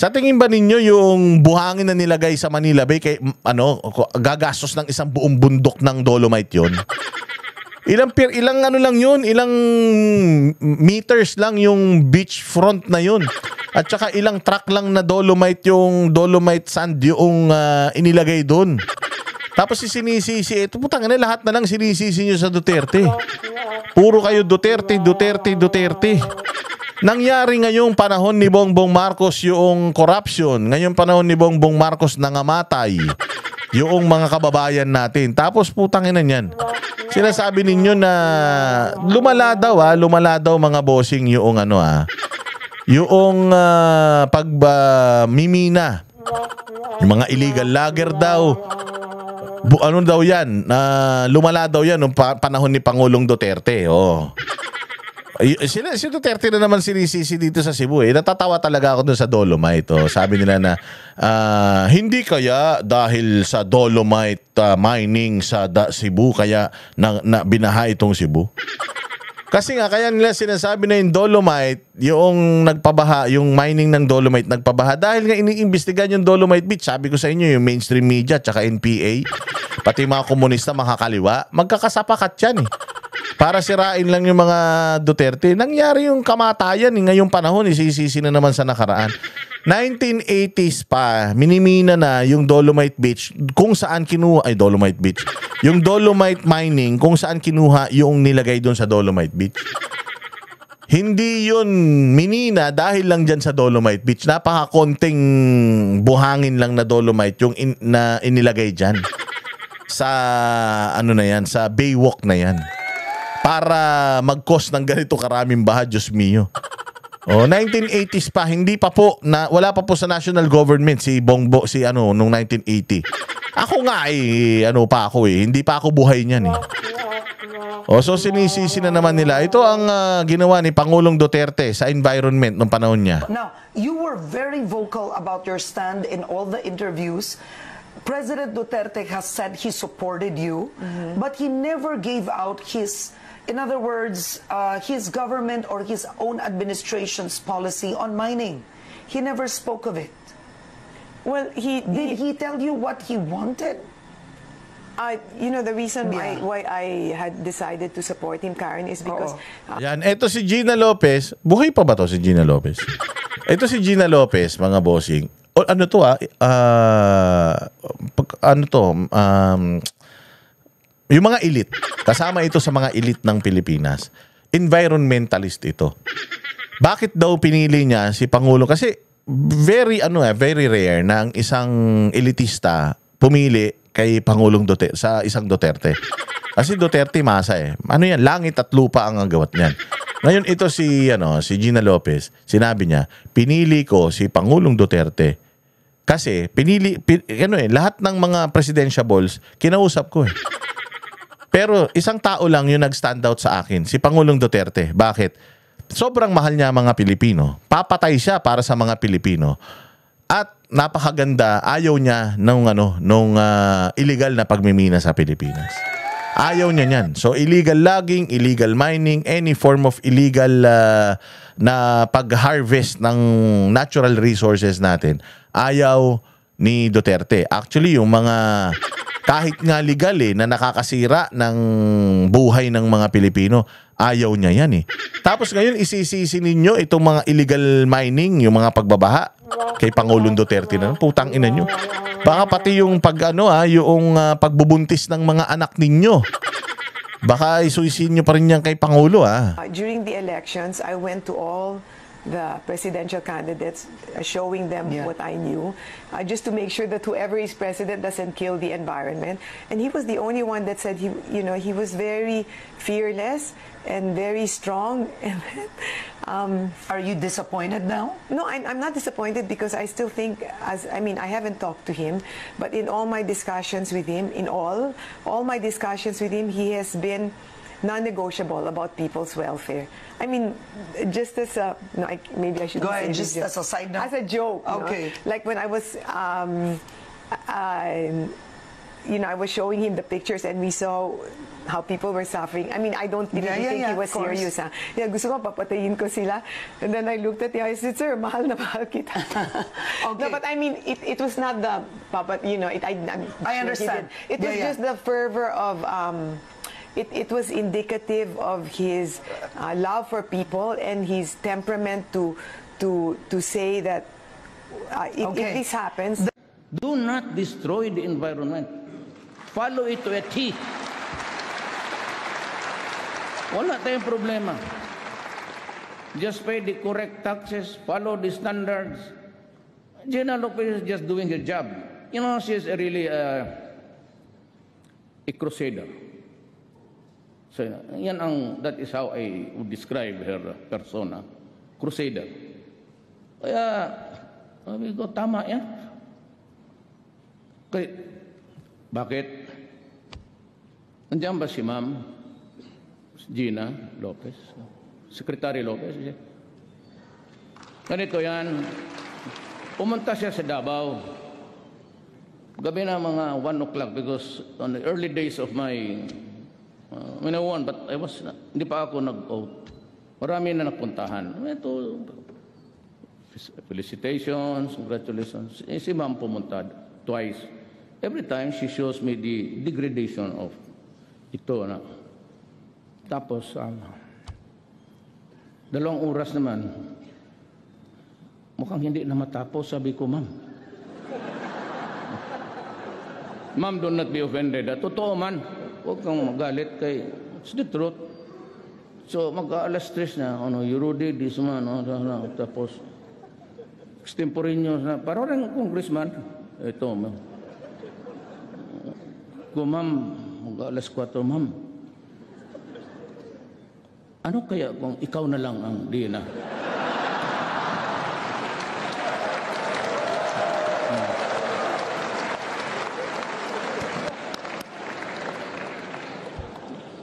Sa tingin ba ninyo yung buhangin na nilagay sa Manila Bay gagastos ng isang buong bundok ng Dolomite yun? Ilang lang yun, ilang meters lang yung beach front na yun. At saka ilang truck lang na Dolomite yung Dolomite sand yung inilagay doon. Tapos sinisisi, ito putang ina, lahat na lang sinisisi nyo sa Duterte. Puro kayo Duterte. Nangyari ngayong panahon ni Bongbong Marcos yung corruption. Ngayong panahon ni Bongbong Marcos nangamatay yung mga kababayan natin. Tapos putang ina niyan. Sinasabi ninyo na lumala daw mga bossing yung yung pagmimina. Yung mga illegal logger daw. Daw yan? Lumala daw yan noong panahon ni Pangulong Duterte. Oh. Si Duterte na naman sinisisi dito sa Cebu. Natatawa talaga ako dun sa Dolomite. Oh. Sabi nila na hindi kaya dahil sa Dolomite mining sa Cebu kaya na binaha itong Cebu. Kasi nga, kaya nila sinasabi na yung Dolomite, yung nagpabaha, yung mining ng Dolomite nagpabaha. Dahil nga iniimbestigahan yung Dolomite Beach, sabi ko sa inyo, yung mainstream media, tsaka NPA, pati mga komunista, mga kaliwa, magkakasapakat yan eh. Para sirain lang yung mga Duterte. Nangyari yung kamatayan ngayong panahon, isisisi na naman sa nakaraan. 1980s pa, minimina na yung Dolomite Beach kung saan kinuha, Dolomite Beach. Yung Dolomite mining kung saan kinuha yung nilagay doon sa Dolomite Beach. Hindi yun minina dahil lang dyan sa Dolomite Beach. Napaka-konting buhangin lang na Dolomite yung na inilagay dyan. Sa sa Baywalk na yan. Para mag-cause ng ganito karaming baha, Diyos mio. 1980s pa, wala pa po sa national government si Bongbong, nung 1980. Ako nga hindi pa ako buhay niyan eh. So sinisisi na naman nila. Ito ang ginawa ni Pangulong Duterte sa environment nung panahon niya. Now, you were very vocal about your stand in all the interviews. President Duterte has said he supported you, but he never gave out his government or his own administration's policy on mining. He never spoke of it. Well, did he tell you what he wanted? The reason why I had decided to support him, Karen, is because... Yan, eto si Gina Lopez. Buhay pa ba to si Gina Lopez? Ito si Gina Lopez, mga bossing. Yung mga elite, kasama ito sa mga elite ng Pilipinas. Environmentalist ito. Bakit daw pinili niya si Pangulo? Kasi very rare na ang isang elitista pumili kay Pangulong Duterte, sa isang Duterte. Kasi Duterte masa eh. Langit at lupa ang agawat niyan. Ngayon ito si Gina Lopez, sinabi niya, pinili ko si Pangulong Duterte kasi lahat ng mga presidentiables kinausap ko eh. Pero isang tao lang yung nag-stand out sa akin, si Pangulong Duterte. Bakit? Sobrang mahal niya mga Pilipino. Papatay siya para sa mga Pilipino. At napakaganda, ayaw niya nung illegal na pagmimina sa Pilipinas. Ayaw niya niyan. So illegal logging, illegal mining, any form of illegal na pag-harvest ng natural resources natin, ayaw ni Duterte. Actually, yung mga kahit nga legal na nakakasira ng buhay ng mga Pilipino, Ayaw niya yan eh. Tapos ngayon isisisi ninyo itong mga illegal mining, yung mga pagbabaha kay Pangulong Duterte na. Putang ina nyo. Baka pati yung yung pagbubuntis ng mga anak ninyo. Baka isuisin nyo pa rin yan kay Pangulo During the elections, I went to all the presidential candidates, showing them what I knew, just to make sure that whoever is president doesn't kill the environment. And he was the only one that said he was very fearless and very strong. Are you disappointed now? No, I'm not disappointed because I still think, I haven't talked to him, but in all my discussions with him, all my discussions with him, he has been non-negotiable about people's welfare. I mean, just as a, maybe I should go ahead, just as a side note. As a joke. Okay. Like when I was, I was showing him the pictures and we saw how people were suffering. I mean, I don't really think he was serious. Gusto ko papatayin ko sila. And then I looked at him, I said, sir, mahal na mahal kita. Okay. No, but I mean, it was not the, I understand. It was just the fervor of, it was indicative of his love for people and his temperament to say that if this happens. Do not destroy the environment. Follow it to a T. Wala tayong problema. Just pay the correct taxes, follow the standards. Gina Lopez is just doing her job. You know, she is really a crusader. So, that is how I would describe her persona. Crusader. Kaya, sabi ko, tama yan. Kaya, bakit? Nandiyan ba si Ma'am Gina Lopez? Secretary Lopez? Ganito yan. Pumunta siya sa Davao. Gabi na mga 1 o'clock because on the early days of my I won, but hindi pa ako nag-vote. Marami na nagpuntahan. Ito, felicitations, congratulations. Si Ma'am pumunta twice. Every time she shows me the degradation of ito na. Tapos, 2 oras naman, mukhang hindi na matapos, sabi ko, Ma'am. Ma'am, do not be offended. Totoo man. Huwag kang magalit kay it's the truth. So mag-aalas 3 na, you rudi, this man, tapos extemporaneous na, parang congressman, ito, ma'am. Kung ma'am, mag-aalas 4, ma'am, ano kaya kung ikaw na lang ang Dina?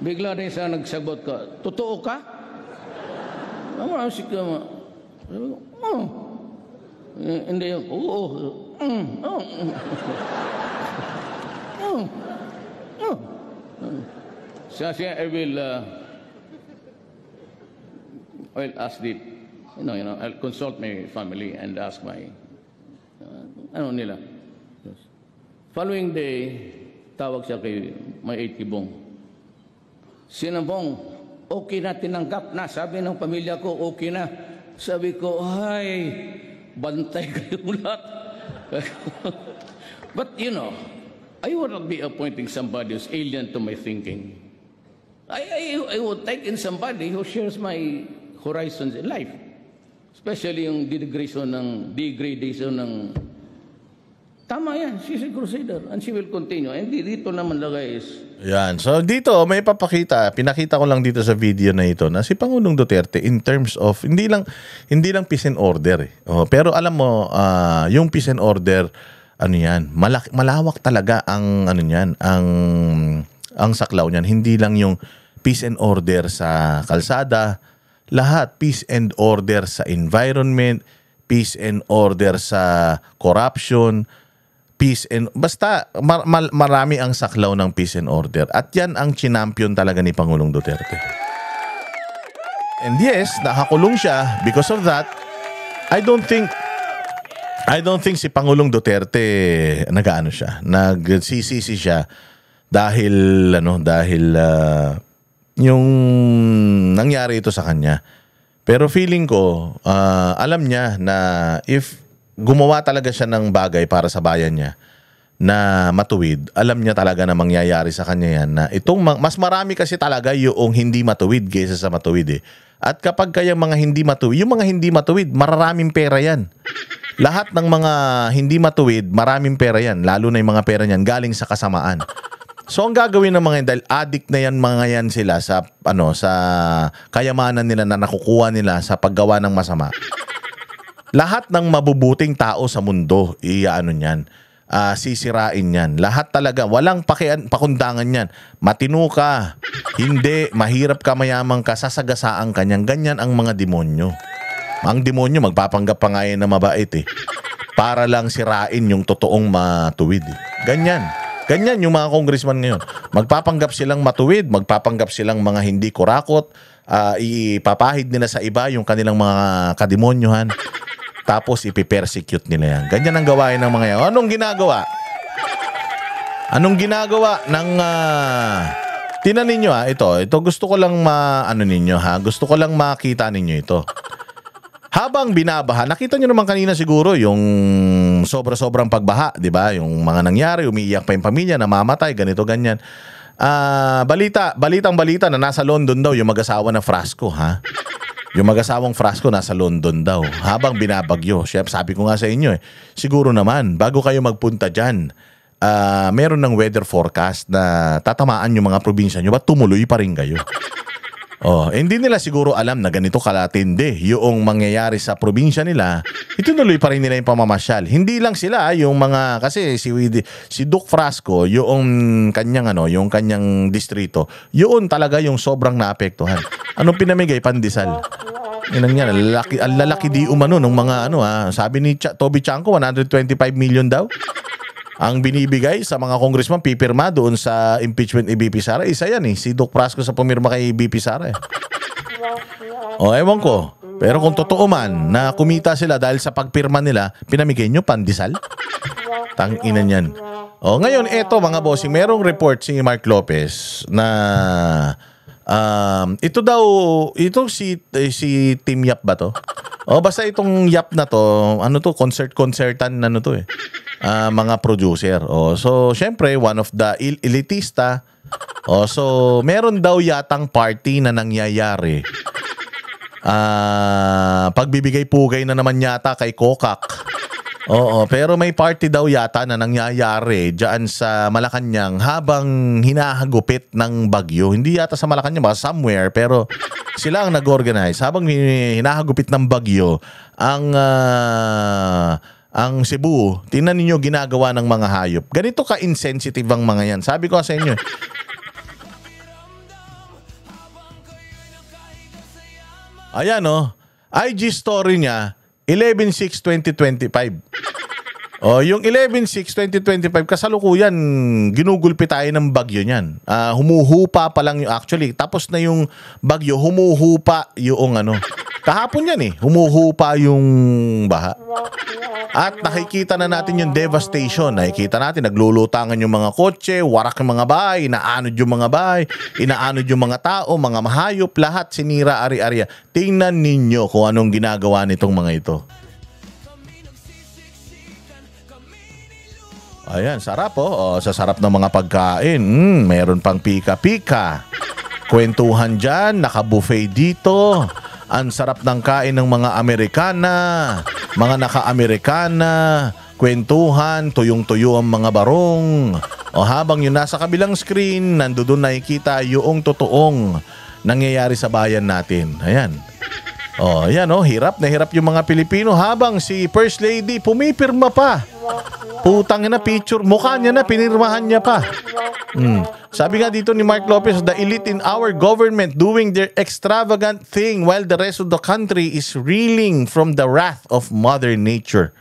Bigla rin siya nagsagot ka, totoo ka? Namasik ka ma. Hindi yung, Siya, I will ask I'll consult my family and ask my, nila. Following day, tawag siya kay may 8 Kibong. Sinabong, okay na, tinanggap na. Sabi ng pamilya ko, okay na. Sabi ko, ay, bantay kayo lahat. But I would not be appointing somebody who's alien to my thinking. I would take in somebody who shares my horizons in life. Especially yung degradation ng tama yan, she's a crusader and she will continue. And dito naman lagay is... Yan. So dito, may pinakita ko lang dito sa video na ito na si Pangulong Duterte in terms of, hindi lang peace and order. Pero alam mo, yung peace and order, malawak talaga ang, ang saklaw niyan. Hindi lang yung peace and order sa kalsada, lahat, peace and order sa environment, peace and order sa corruption, peace and basta marami ang saklaw ng peace and order at yan ang chinampion talaga ni Pangulong Duterte. And yes, nakakulong siya because of that. I don't think si Pangulong Duterte nagsisisi siya dahil yung nangyari ito sa kanya. Pero feeling ko, alam niya na if gumawa talaga siya ng bagay para sa bayan niya na matuwid, alam niya talaga na mangyayari sa kanya yan na itong mas marami kasi talaga yung hindi matuwid kaysa sa matuwid eh. At kapag kaya mga hindi matuwid, yung mga hindi matuwid, mararaming pera yan. Lahat ng mga hindi matuwid, maraming pera yan. Lalo na yung mga pera niyan galing sa kasamaan. So ang gagawin ng mga yan, dahil addict na yan mga yan sila sa sa kayamanan nila na nakukuha nila sa paggawa ng masama. Lahat ng mabubuting tao sa mundo, niyan, sisirain yan. Lahat talaga, walang pakundangan yan. Matino ka, hindi, mahirap ka, mayamang ka, sasagasaan ka niyan. Ganyan ang mga demonyo. Ang demonyo, magpapanggap pa nga yan na mabait eh. Para lang sirain yung totoong matuwid eh. Ganyan. Ganyan yung mga congressman ngayon. Magpapanggap silang matuwid, magpapanggap silang mga hindi kurakot, ipapahid nila sa iba yung kanilang mga kademonyuhan. Tapos ipipersecute nila yan. Ganyan ang gawain ng mga yan. Anong ginagawa? Anong ginagawa ng... Tinan ninyo ito gusto ko lang gusto ko lang makita ninyo ito. Habang binabaha, nakita nyo naman kanina siguro yung sobra-sobrang pagbaha, di ba? Yung mga nangyari, umiiyak pa yung pamilya, namamatay, ganito, ganyan. Balitang-balita na nasa London daw yung mag-asawa na Frasco, ha? Yung mag-asawang Frasco nasa London daw habang binabagyo. Chef, sabi ko nga sa inyo siguro naman, bago kayo magpunta dyan, meron ng weather forecast na tatamaan yung mga probinsya nyo, ba't tumuloy pa rin kayo? Hindi nila siguro alam na ganito kalatindi yung mangyayari sa probinsya nila. Itunuloy pa rin nila yung pamamasyal. Hindi lang sila yung mga, kasi si Duke Frasco, yung kanyang distrito, yun talaga yung sobrang naapektuhan. Anong pinamigay? Pandesal. Ang lalaki di umano ng mga sabi ni Toby Chanco, 125 million daw. Ang binibigay sa mga congressman pipirma doon sa impeachment ni BP Sara. Isa yan si Duke Frasco sa pumirma kay BP Sara ewan ko. Pero kung totoo man na kumita sila dahil sa pagpirma nila, pinamigay nyo pandesal? Tangina niyan. Ngayon, eto mga bossing, merong report si Mark Lopez na ito si Team Yap ba to? Basta itong Yap na to, concertan mga producer. So syempre one of the elitista. So meron daw yatang party na nangyayari. Pagbibigay pugay na naman yata kay Kokak. Pero may party daw yata na nangyayari diyan sa Malacanang habang hinahagupit ng bagyo. Hindi yata sa Malacanang, baka somewhere, pero sila ang nag-organize. Habang hinahagupit ng bagyo, ang Cebu, tingnan ninyo ginagawa ng mga hayop. Ganito ka-insensitive ang mga yan. Sabi ko sa inyo. Ayan IG story niya, 11/6/2025. Yung 11/6/2025, kasalukuyan, ginugulpi tayo ng bagyo niyan. Humuhupa pa lang actually. Tapos na yung bagyo, humuhupa yung kahapon yan humuhupa yung baha. At nakikita na natin yung devastation. Nakikita natin, naglulutangan yung mga kotse, warak yung mga bahay, inaanod yung mga bahay, inaanod yung mga tao, mga mahayop, lahat sinira ari-ariya. Tingnan ninyo kung anong ginagawa nitong mga ito. Ayan, sarap sa sarap ng mga pagkain. Meron pang pika-pika. Kwentuhan dyan, naka-buffet dito. Ang sarap ng kain ng mga Amerikana, mga naka-Amerikana, kwentuhan, tuyong-tuyo ang mga barong. Habang yun nasa kabilang screen, nandoon nakikita yung totoong nangyayari sa bayan natin. Ayan. Ayan hirap na hirap yung mga Pilipino habang si First Lady pumipirma pa. Putang na picture, mukha niya na, pinirmahan niya pa. Sabi nga dito ni Mark Lopez, the elite in our government doing their extravagant thing while the rest of the country is reeling from the wrath of Mother Nature.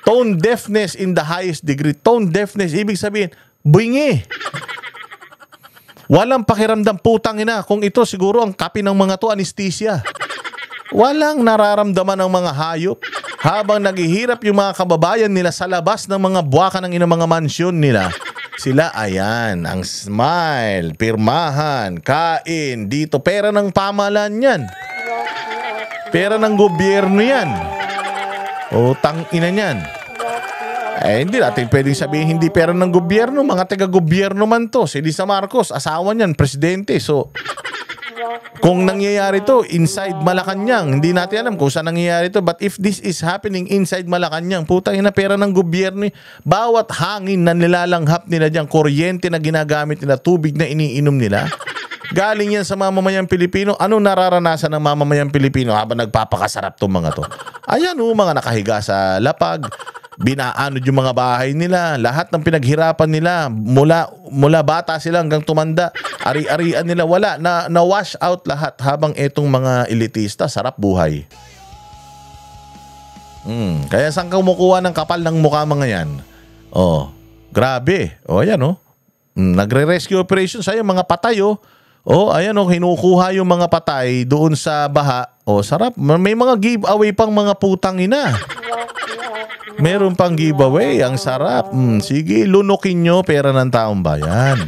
Tone deafness in the highest degree. Tone deafness, ibig sabihin, buingi. Walang pakiramdam, putang ina. Kung ito siguro ang kapi ng mga to, anesthesia. Walang nararamdaman ng mga hayop habang naghihirap yung mga kababayan nila sa labas ng mga buwaka ng mga mansyon nila Sila, ayan, ang smile, pirmahan, kain, dito, pera ng pamahalaan yan. Pera ng gobyerno yan. Utang ina niyan. Hindi natin pwedeng sabihin hindi pera ng gobyerno. Mga taga-gobyerno man to. Si Lisa Marcos, asawa niyan, presidente. So, kung nangyayari to inside Malacanang, hindi natin alam kung saan nangyayari to. But if this is happening inside Malacanang, putang ina, pera ng gobyerno. Bawat hangin na nilalanghap nila dyan, kuryente na ginagamit nila, tubig na iniinom nila, galing yan sa mamamayang Pilipino. Ano nararanasan ng mamamayang Pilipino habang nagpapakasarap tong mga to? Ayan mga nakahiga sa lapag, binaanod yung mga bahay nila, lahat ng pinaghirapan nila mula bata sila hanggang tumanda, ari-arian nila, wala na wash out lahat habang etong mga elitista sarap buhay. Kaya saan ka kumukuha ng kapal ng mukha mga yan? Grabe. Ayan nagre-rescue operation sa'yo mga patay ayan kinukuha yung mga patay doon sa baha. Sarap. May mga giveaway pang mga putang ina. Meron pang giveaway. Ang sarap. Sige, lunukin nyo pera ng taong bayan.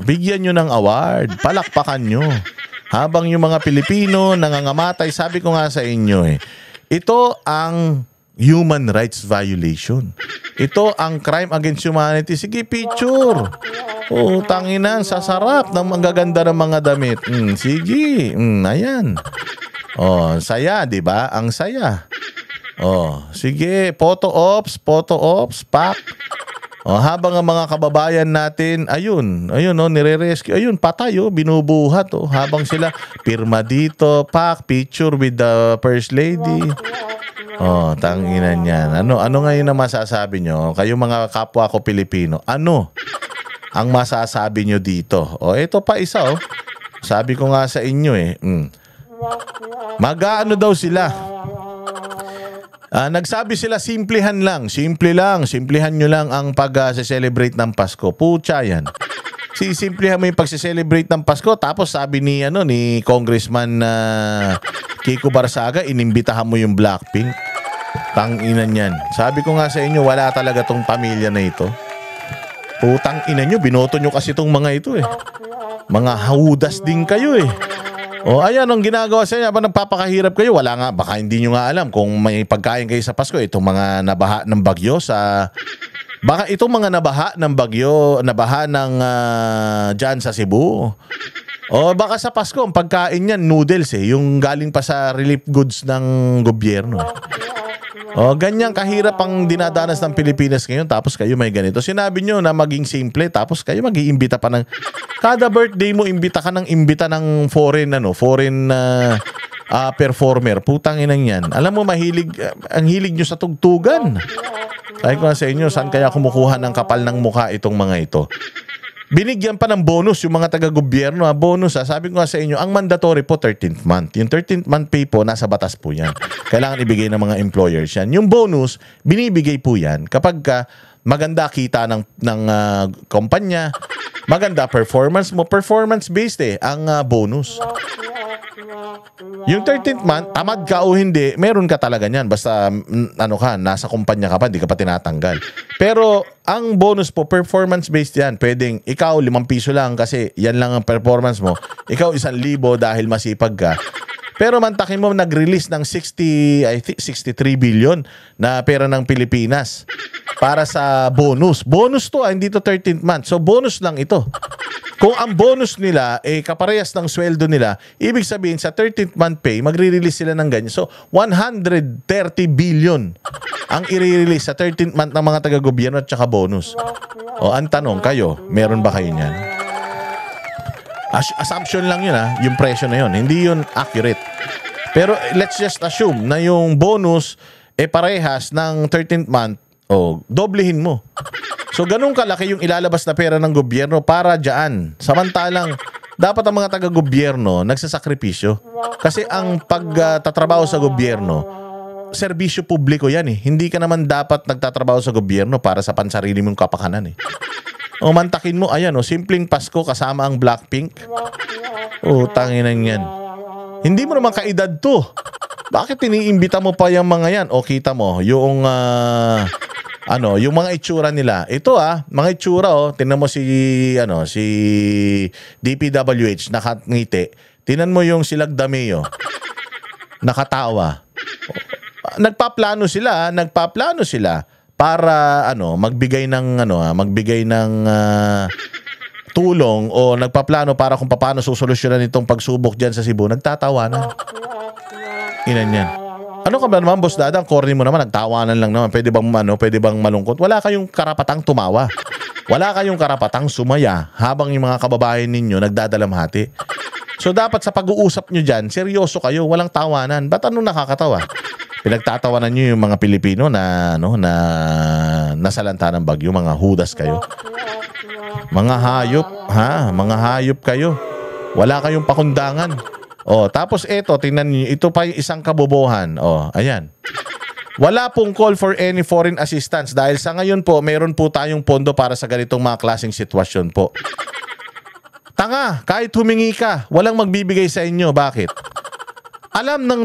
Bigyan nyo ng award. Palakpakan nyo. Habang yung mga Pilipino nangangamatay, sabi ko nga sa inyo ito ang human rights violation. Ito ang crime against humanity. Sige, picture. Tanginan, sasarap ng magaganda ng mga damit. Sige, ayan. Saya, di ba? Ang saya. Sige, photo ops, pak. Habang ang mga kababayan natin, ayun, nire-rescue, ayun, patay, binubuhat, habang sila, pirma dito, pak, picture with the first lady. Tanginan yan. Ano ngayon na masasabi nyo? Kayo mga kapwa ko Pilipino, ano ang masasabi nyo dito? Ito pa isa, sabi ko nga sa inyo mag-aano daw sila? Nagsabi sila simplihan nyo lang ang pag-celebrate ng Pasko. Pucha yan. Simplihan mo yung pag-celebrate ng Pasko, tapos sabi ni Congressman Kiko Barsaga, inimbitahan mo yung Blackpink. Tang-inan yan. Sabi ko nga sa inyo, wala talaga tong pamilya na ito. Putang ina nyo, binoto nyo kasi tong mga ito Mga haudas din kayo ayan ang ginagawa sa inyo. Habang nagpapakahirap kayo, wala nga, baka hindi nyo nga alam kung may pagkain kayo sa Pasko. Itong mga nabaha ng bagyo baka itong mga nabaha ng bagyo, nabaha ng dyan sa Cebu. Baka sa Pasko, ang pagkain yan, noodles yung galing pa sa relief goods ng gobyerno. Ganyan kahirap ang dinadanas ng Pilipinas ngayon, tapos kayo may ganito. Sinabi nyo na maging simple, tapos kayo mag-iimbita pa ng kada birthday mo, imbita ka ng foreign performer. Putang inang yan. Alam mo, ang hilig nyo sa tugtugan. Sabi ko sa inyo, saan kaya kumukuha ng kapal ng mukha itong mga ito? Binigyan pa ng bonus yung mga taga-gobyerno. Bonus sabi ko nga sa inyo, ang mandatory po 13th month. Yung 13th month pay po, nasa batas po yan. Kailangan ibigay ng mga employers yan. Yung bonus, binibigay po yan kapag maganda kita ng kumpanya, maganda performance mo. Performance-based ang bonus. Yung 13th month, tamad ka o hindi, meron ka talaga niyan. Basta, nasa kumpanya ka pa, hindi ka pa tinatanggal. Pero, ang bonus po, performance-based yan. Pwedeng, ikaw, 5 piso lang kasi yan lang ang performance mo. Ikaw, 1,000 dahil masipag ka. Pero mantakin mo, nag-release ng 63 billion na pera ng Pilipinas para sa bonus. Bonus to, hindi to 13th month. So, bonus lang ito. Kung ang bonus nila kaparehas ng sweldo nila, ibig sabihin sa 13th month pay, magre-release sila ng ganyan. So, 130 billion ang i-release sa 13th month ng mga taga-gobyerno at saka bonus. Ang tanong, kayo, meron ba kayo niyan? Assumption lang yun yung presyo na yun. Hindi yun accurate. Pero let's just assume na yung bonus parehas ng 13th month, doblehin mo. So, ganun kalaki yung ilalabas na pera ng gobyerno para dyan. Samantalang, dapat ang mga taga-gobyerno nagsasakripisyo. Kasi ang pagtatrabaho sa gobyerno, serbisyo publiko yan Hindi ka naman dapat nagtatrabaho sa gobyerno para sa pansarili mong kapakanan mantakin mo, ayan simpleng Pasko kasama ang Blackpink. Tanginan yan. Hindi mo naman kaedad to. Bakit iniimbita mo pa yung mga yan? Kita mo, yung Yung mga itsura nila. Ito mga itsura tingnan mo si DPWH nakangiti. Tingnan mo yung Silag Dameo. Nakatawa. Nagpaplano sila para magbigay ng tulong o nagpaplano para kung paano susolusyonan itong pagsubok diyan sa Cebu. Nagtatawanan. Inan yan. Ano ka ba naman, Boss Dadang? Corny mo naman, nagtawanan lang naman. Pwede bang malungkot? Wala kayong karapatang tumawa. Wala kayong karapatang sumaya habang yung mga kababayan ninyo nagdadalamhati. So dapat sa pag-uusap nyo dyan, seryoso kayo, walang tawanan. Ba't nakakatawa? Pinagtatawanan nyo yung mga Pilipino na nasalanta ng bagyo, mga hudas kayo. Mga hayop, mga hayop kayo. Wala kayong pakundangan. Tapos tingnan niyo, ito pa yung isang kabobohan. Ayan. Wala pong call for any foreign assistance dahil sa ngayon po, meron po tayong pondo para sa ganitong mga klaseng sitwasyon po. Tanga, kahit humingi ka, walang magbibigay sa inyo. Bakit? Alam ng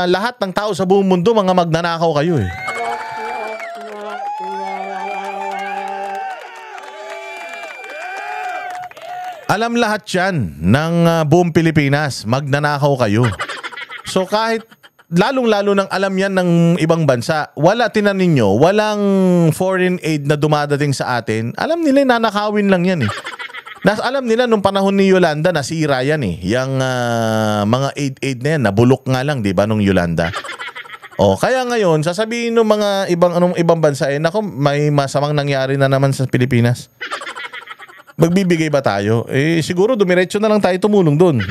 lahat ng tao sa buong mundo, mga magnanakaw kayo eh. Alam lahat yan ng buong Pilipinas, magnanakaw kayo. So kahit lalong-lalo nang alam yan ng ibang bansa, tinan ninyo, walang foreign aid na dumadating sa atin. Alam nila, nanakawin lang yan eh. Alam nila nung panahon ni Yolanda, nasira yan eh. Yung mga aid na yan, nabulok nga lang, di ba, nung Yolanda. Kaya ngayon, sasabihin ng mga ibang bansa, nako, may masamang nangyari na naman sa Pilipinas. Magbibigay ba tayo? Siguro dumiretso na lang tayo tumulong doon.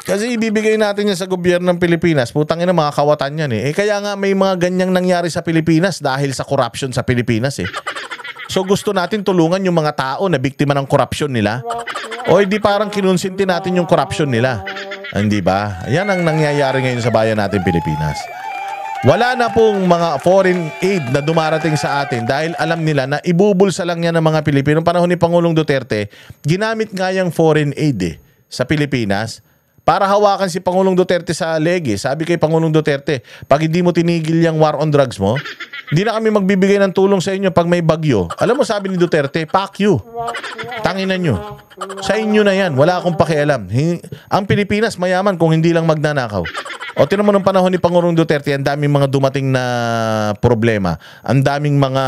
Kasi ibibigay natin yan sa gobyerno ng Pilipinas. Putang ina, mga kawatan yan eh. Kaya nga may mga ganyang nangyari sa Pilipinas dahil sa corruption sa Pilipinas eh. So gusto natin tulungan yung mga tao na biktima ng corruption nila. Hindi parang kinonsinti natin yung corruption nila. Hindi ba? Yan ang nangyayari ngayon sa bayan natin Pilipinas. Wala na pong mga foreign aid na dumarating sa atin dahil alam nila na ibubulsa lang yan ng mga Pilipino. Panahon ni Pangulong Duterte, ginamit nga yung foreign aid sa Pilipinas para hawakan si Pangulong Duterte sa legi. Sabi kay Pangulong Duterte, pag hindi mo tinigil yung war on drugs mo, hindi na kami magbibigay ng tulong sa inyo pag may bagyo. Alam mo, sabi ni Duterte, fuck you. Tanginan nyo. Sa inyo na yan. Wala akong pakialam. Ang Pilipinas mayaman kung hindi lang magnanakaw. Tinan mo nung panahon ni Pangulong Duterte, ang daming mga dumating na problema. Ang daming mga,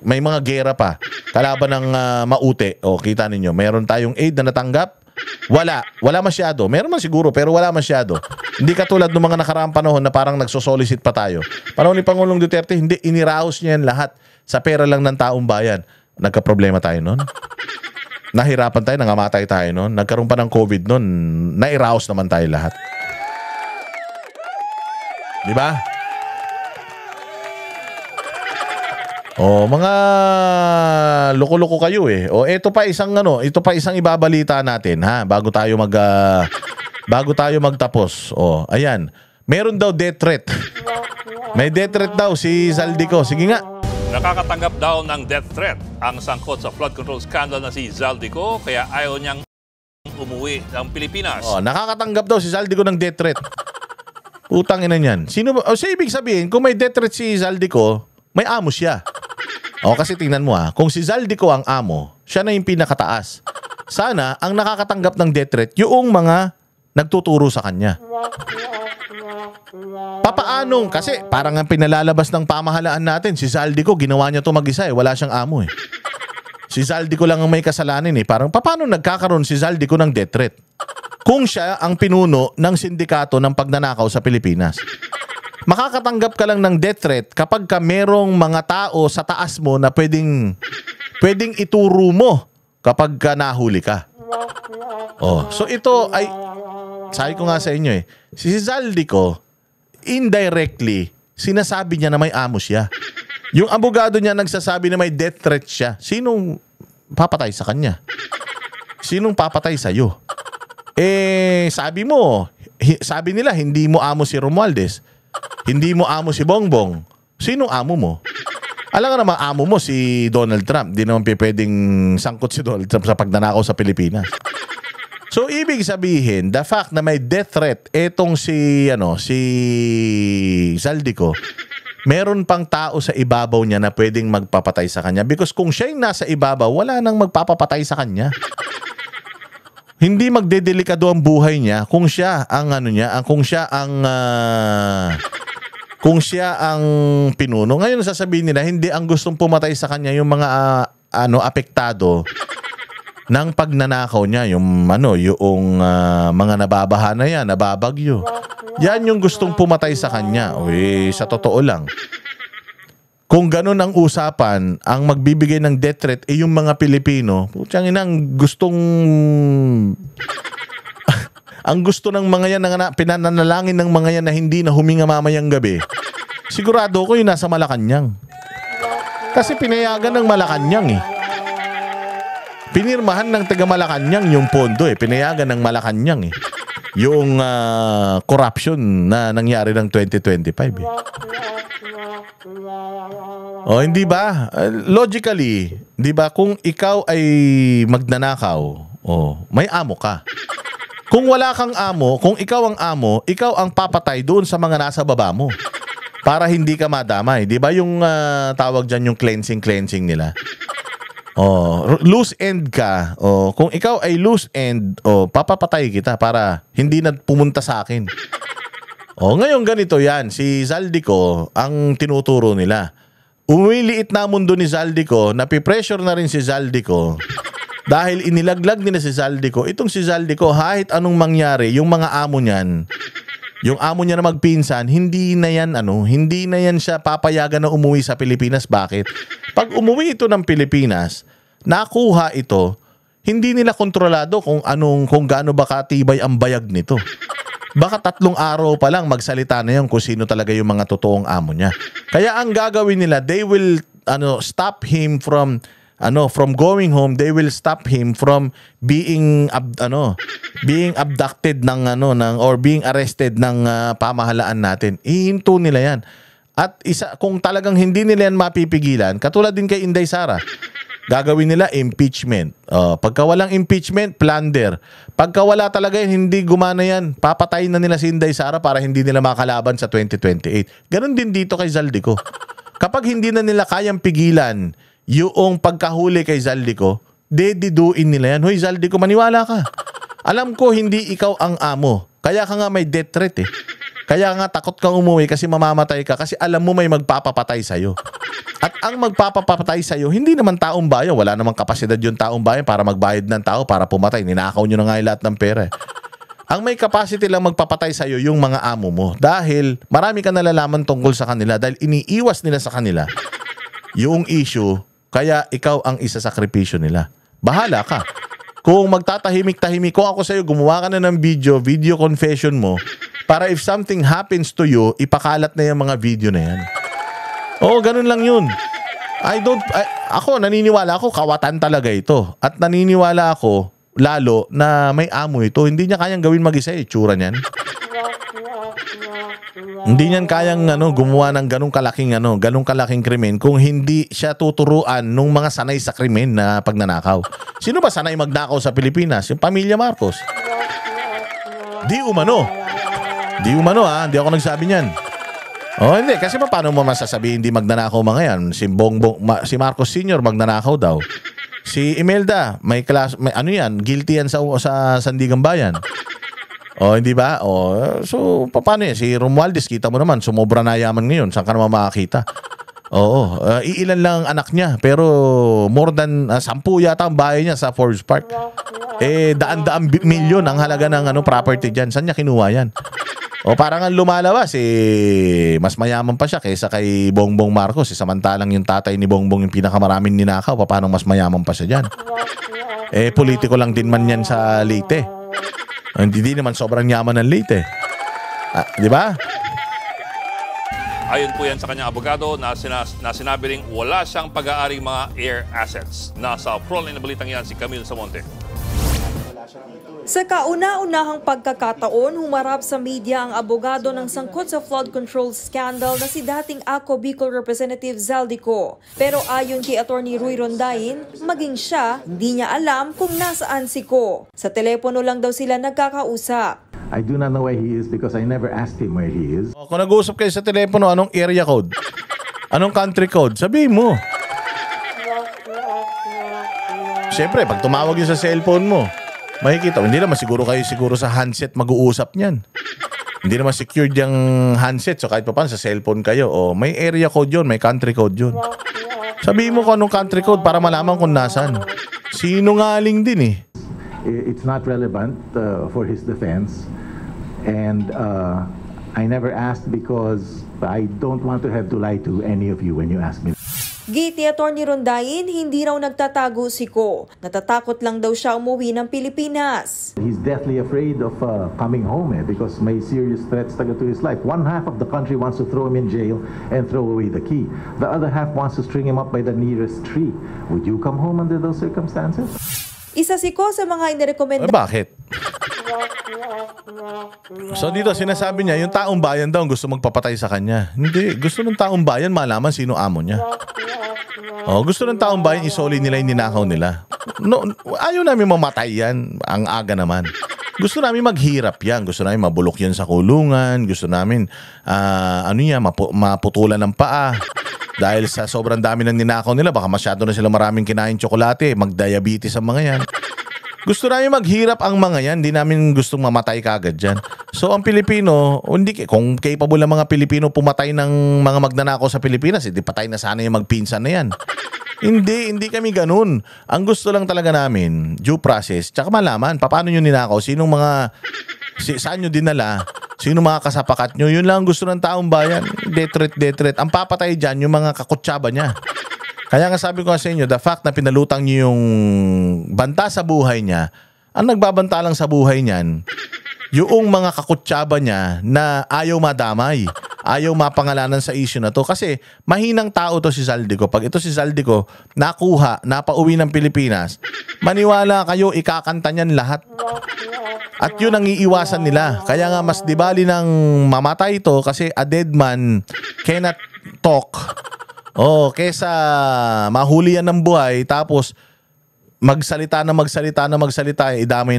may mga gera pa. Kalaban ng maute. Kita ninyo, meron tayong aid na natanggap. Wala masyado. Meron man siguro, pero wala masyado. Hindi katulad ng mga nakaraang panahon na parang nagsosolicit pa tayo. Panahon ni Pangulong Duterte, hindi, iniraos niya yan lahat sa pera lang ng taong bayan. Nagka-problema tayo nun. Nahirapan tayo, nangamatay tayo nun. Nagkaroon pa ng COVID nun, nairaos naman tayo lahat. Di ba? Mga loko-loko kayo eh. Ito pa isang ibabalita natin bago tayo magtapos. Ayan. Meron daw death threat. May death threat daw si Zaldico. Sige nga. Nakakatanggap daw ng death threat ang sangkot sa flood control scandal na si Zaldico, kaya ayaw niyang umuwi ng Pilipinas. Nakakatanggap daw si Zaldico ng death threat. Utang ina niyan. So ibig sabihin, kung may death threat si Zaldico, may amo siya. Kasi tingnan mo kung si Zaldico ang amo, siya na yung pinakataas. Sana ang nakakatanggap ng death threat yung mga nagtuturo sa kanya. Papaanong? Kasi parang ang pinalalabas ng pamahalaan natin, si Zaldico, ginawa niya to mag-isa wala siyang amo Si Zaldico lang ang may kasalanan Parang paano nagkakaroon si Zaldico ng death threat? Kung siya ang pinuno ng sindikato ng pagnanakaw sa Pilipinas. Makakatanggap ka lang ng death threat kapag merong mga tao sa taas mo na pwedeng ituro mo kapag nahuli ka. So ito ay, sabi ko nga sa inyo si Zaldico, indirectly, sinasabi niya na may amo siya. Yung abogado niya nagsasabi na may death threat siya. Sinong papatay sa kanya? Sinong papatay sa'yo? Sabi nila, hindi mo amo si Romualdez. Hindi mo amo si Bongbong. Sinong amo mo? Alam nga naman, amo mo si Donald Trump. Di naman pwedeng sangkot si Donald Trump sa pagnanakaw sa Pilipinas. So, ibig sabihin, the fact na may death threat etong si Zaldico, meron pang tao sa ibabaw niya na pwedeng magpapatay sa kanya. Because kung siya yung nasa ibabaw, wala nang magpapapatay sa kanya. Hindi magdedelikado ang buhay niya kung siya ang kung siya ang pinuno. Ngayon sasabihin nila, hindi ang gustong pumatay sa kanya yung mga apektado ng pagnanakaw niya, yung mga nababaha na yan, nababagyo. Yan yung gustong pumatay sa kanya. Uy, sa totoo lang. Kung ganun ang usapan, ang magbibigay ng death threat yung mga Pilipino, putyang inang gustong ang gusto ng mga yan, pinananalangin ng mga yan na hindi na huminga mamayang gabi, sigurado ko yung nasa Malacanang. Kasi pinayagan ng Malacanang eh. Pinirmahan ng taga Malacanang yung pondo eh. Pinayagan ng Malacanang eh. Yung corruption na nangyari ng 2025 eh. O hindi ba? Logically, di ba, kung ikaw ay magnanakaw, may amo ka. Kung wala kang amo, kung ikaw ang amo, ikaw ang papatay doon sa mga nasa baba mo para hindi ka madamay. Di ba yung tawag dyan yung cleansing nila? Loose end ka. Kung ikaw ay loose end, papapatay kita para hindi na pumunta sa akin. Ngayon ganito yan. Si Zaldico, ang tinuturo nila. Umiliit na mundo ni Zaldico, napipressure na rin si Zaldico. Dahil inilaglag nila si Zaldico, itong si Zaldico, kahit anong mangyari, yung mga amo niyan, yung amo niya na magpinsan, hindi na yan siya papayagan na umuwi sa Pilipinas. Bakit? Pag umuwi ito ng Pilipinas, nakuha ito, hindi nila kontrolado kung gaano ba katibay ang bayag nito. Baka 3 araw pa lang magsalita na yan kung sino talaga yung mga totoong amo niya. Kaya ang gagawin nila, they will stop him from going home. They will stop him from being abducted or being arrested ng pamahalaan natin. Ihinto nila yan. At kung talagang hindi nila yan mapipigilan, katulad din kay Inday Sara, gagawin nila impeachment. Pagka walang impeachment, plunder. Pagka wala talaga yan, hindi gumana yan, papatayin na nila si Inday Sara para hindi nila makalaban sa 2028. Ganon din dito kay Zaldico. Kapag hindi na nila kayang pigilan yung pagkahuli kay Zaldico, dediduin nila yan. Hoy Zaldico, maniwala ka. Alam ko hindi ikaw ang amo. Kaya ka nga may death threat eh. Kaya nga takot kang umuwi kasi mamamatay ka kasi alam mo may magpapapatay sa'yo. At ang magpapapatay sa'yo, hindi naman taong bayan. Wala namang kapasidad yung taong bayan para magbayad ng tao para pumatay. Ninakaw nyo na nga lahat ng pera. Ang may capacity lang magpapatay sa'yo yung mga amo mo. Dahil marami ka nalalaman tungkol sa kanila dahil iniiwas nila sa kanila yung issue, kaya ikaw ang isasakripisyo nila. Bahala ka. Kung magtatahimik-tahimik, kung ako sa'yo, gumawa ka na ng video confession mo, para if something happens to you, ipakalat na yung mga video na yan. Ganun lang yun. Ako, naniniwala ako, kawatan talaga ito. At naniniwala ako, lalo, na may amo ito. Hindi niya kayang gawin mag-isa, itsura niyan. Hindi niyan kayang gumawa ng ganung kalaking krimen kung hindi siya tuturuan nung mga sanay sa krimen na pagnanakaw. Sino ba sanay magnakaw sa Pilipinas? Yung pamilya Marcos. Di umano Hindi ako nagsabi niyan. Hindi. Kasi paano mo masasabihin hindi magnanakaw mga yan? Si Marcos Sr. magnanakaw daw. Si Imelda, guilty yan sa Sandigang Bayan. Hindi ba? So, paano yan? Si Romualdez, kita mo naman, sumobra na yaman ngayon. Saan ka naman makakita? Iilan lang ang anak niya. Pero more than 10 yata ang bahay niya sa Forbes Park. Daan-daan milyon ang halaga ng property dyan. Saan niya kinuha yan? Parang ang lumalabas, mas mayaman pa siya kaysa kay Bongbong Marcos. Samantalang yung tatay ni Bongbong yung pinakamaraming ninakaw, paano mas mayaman pa siya dyan? Politiko lang din man yan sa Leyte. Hindi naman sobrang yaman ng Leyte. Di ba? Ayon po yan sa kanyang abogado na sinabi ring wala siyang pag-aaring mga air assets. Nasa frontline na balitang yan si Camille Samonte. Sa kauna-unahang pagkakataon, humarap sa media ang abogado ng sangkot sa flood control scandal na si dating Ako Bicol Representative Zaldico. Pero ayon kay Attorney Ruy Rondain, maging siya, hindi niya alam kung nasaan si Ko. Sa telepono lang daw sila nagkakausap. I do not know where he is because I never asked him where he is. Kung nag-uusap kayo sa telepono, anong area code? Anong country code? Sabihin mo. Siyempre, pag tumawag yun sa cellphone mo, makikita. Hindi naman siguro sa handset mag-uusap niyan. Hindi naman secured yung handset. So kahit pa paano sa cellphone kayo, may area code yun, may country code yun. Sabihin mo kung anong country code para malaman kung nasan. Sinungaling din eh. It's not relevant for his defense. And I never asked because I don't want to have to lie to any of you when you ask me. Gate ni Atty. Rondain, hindi raw nagtatago si Ko. Natatakot lang daw siya umuwi ng Pilipinas. He's deathly afraid of coming home because may serious threats to his life. One half of the country wants to throw him in jail and throw away the key. The other half wants to string him up by the nearest tree. Would you come home under those circumstances? Isa si Ko sa mga inirekomenda. Bakit? So dito sinasabi niya, yung taong bayan daw gusto magpapatay sa kanya. Hindi, gusto ng taong bayan malaman sino amo niya. Gusto ng taong bayan isoli nila yung ninakaw nila. No, ayaw namin mamatay yan. Ang aga naman. Gusto namin maghirap yan. Gusto namin mabulok yan sa kulungan. Gusto namin maputulan ng paa. Dahil sa sobrang dami ng ninakaw nila, baka masyado na sila maraming kinain tsokolate, mag-diabetes ang mga yan. Gusto namin maghirap ang mga yan, hindi namin gustong mamatay kagad dyan. So ang Pilipino, kung capable ang mga Pilipino pumatay ng mga magnanakaw sa Pilipinas, hindi patay na sana yung magpinsan na yan. Hindi kami ganun. Ang gusto lang talaga namin, due process, tsaka malaman, paano nyo ninakaw, saan nyo dinala, sino mga kasapakat nyo, yun lang gusto ng taong bayan. Death threat. Ang papatay dyan, yung mga kakutsaba niya. Kaya nga sabi ko sa inyo, the fact na pinalutang niyo yung banta sa buhay niya, ang nagbabanta lang sa buhay niyan, yung mga kakutsaba niya na ayaw madamay, ayaw mapangalanan sa issue na to. Kasi mahinang tao to si Zaldico. Pag ito si Zaldico, napauwi ng Pilipinas, maniwala kayo, ikakanta niyan lahat. At yun ang iiwasan nila. Kaya nga mas dibali ng mamatay ito kasi a dead man cannot talk. Kesa mahuli yan ng buhay tapos magsalita, idamay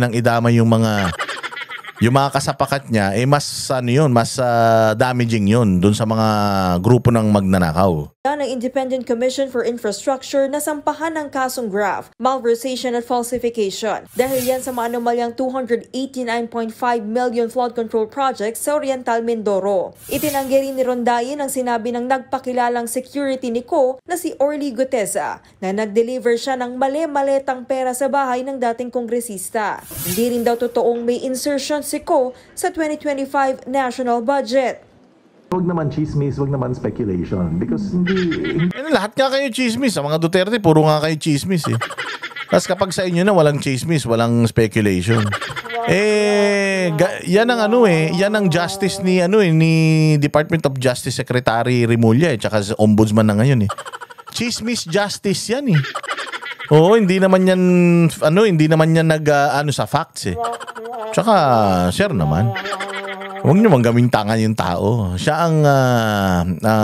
yung mga kasapakat niya, mas damaging yun dun sa mga grupo ng magnanakaw. Ng Independent Commission for Infrastructure na sampahan ng kasong graft, malversation at falsification. Dahil yan sa maanumalyang 289.5 million flood control projects sa Oriental Mindoro. Itinanggi rin ni Rondain ang sinabi ng nagpakilalang security ni Ko na si Orly Gutesa na nag-deliver siya ng mali-maletang pera sa bahay ng dating kongresista. Hindi rin daw totoong may insertion si Ko sa 2025 national budget. Huwag naman chismis, huwag naman speculation because hindi... Lahat nga kayo chismis. Sa mga Duterte, puro nga kayo chismis eh. Tapos kapag sa inyo na walang chismis, walang speculation. Yan ang justice ni Department of Justice Secretary Remulla tsaka ombudsman na ngayon eh. Chismis justice yan eh. Hindi naman yan sa facts eh. Tsaka sir naman. Huwag niyo gawing tangan yung tao. Siya ang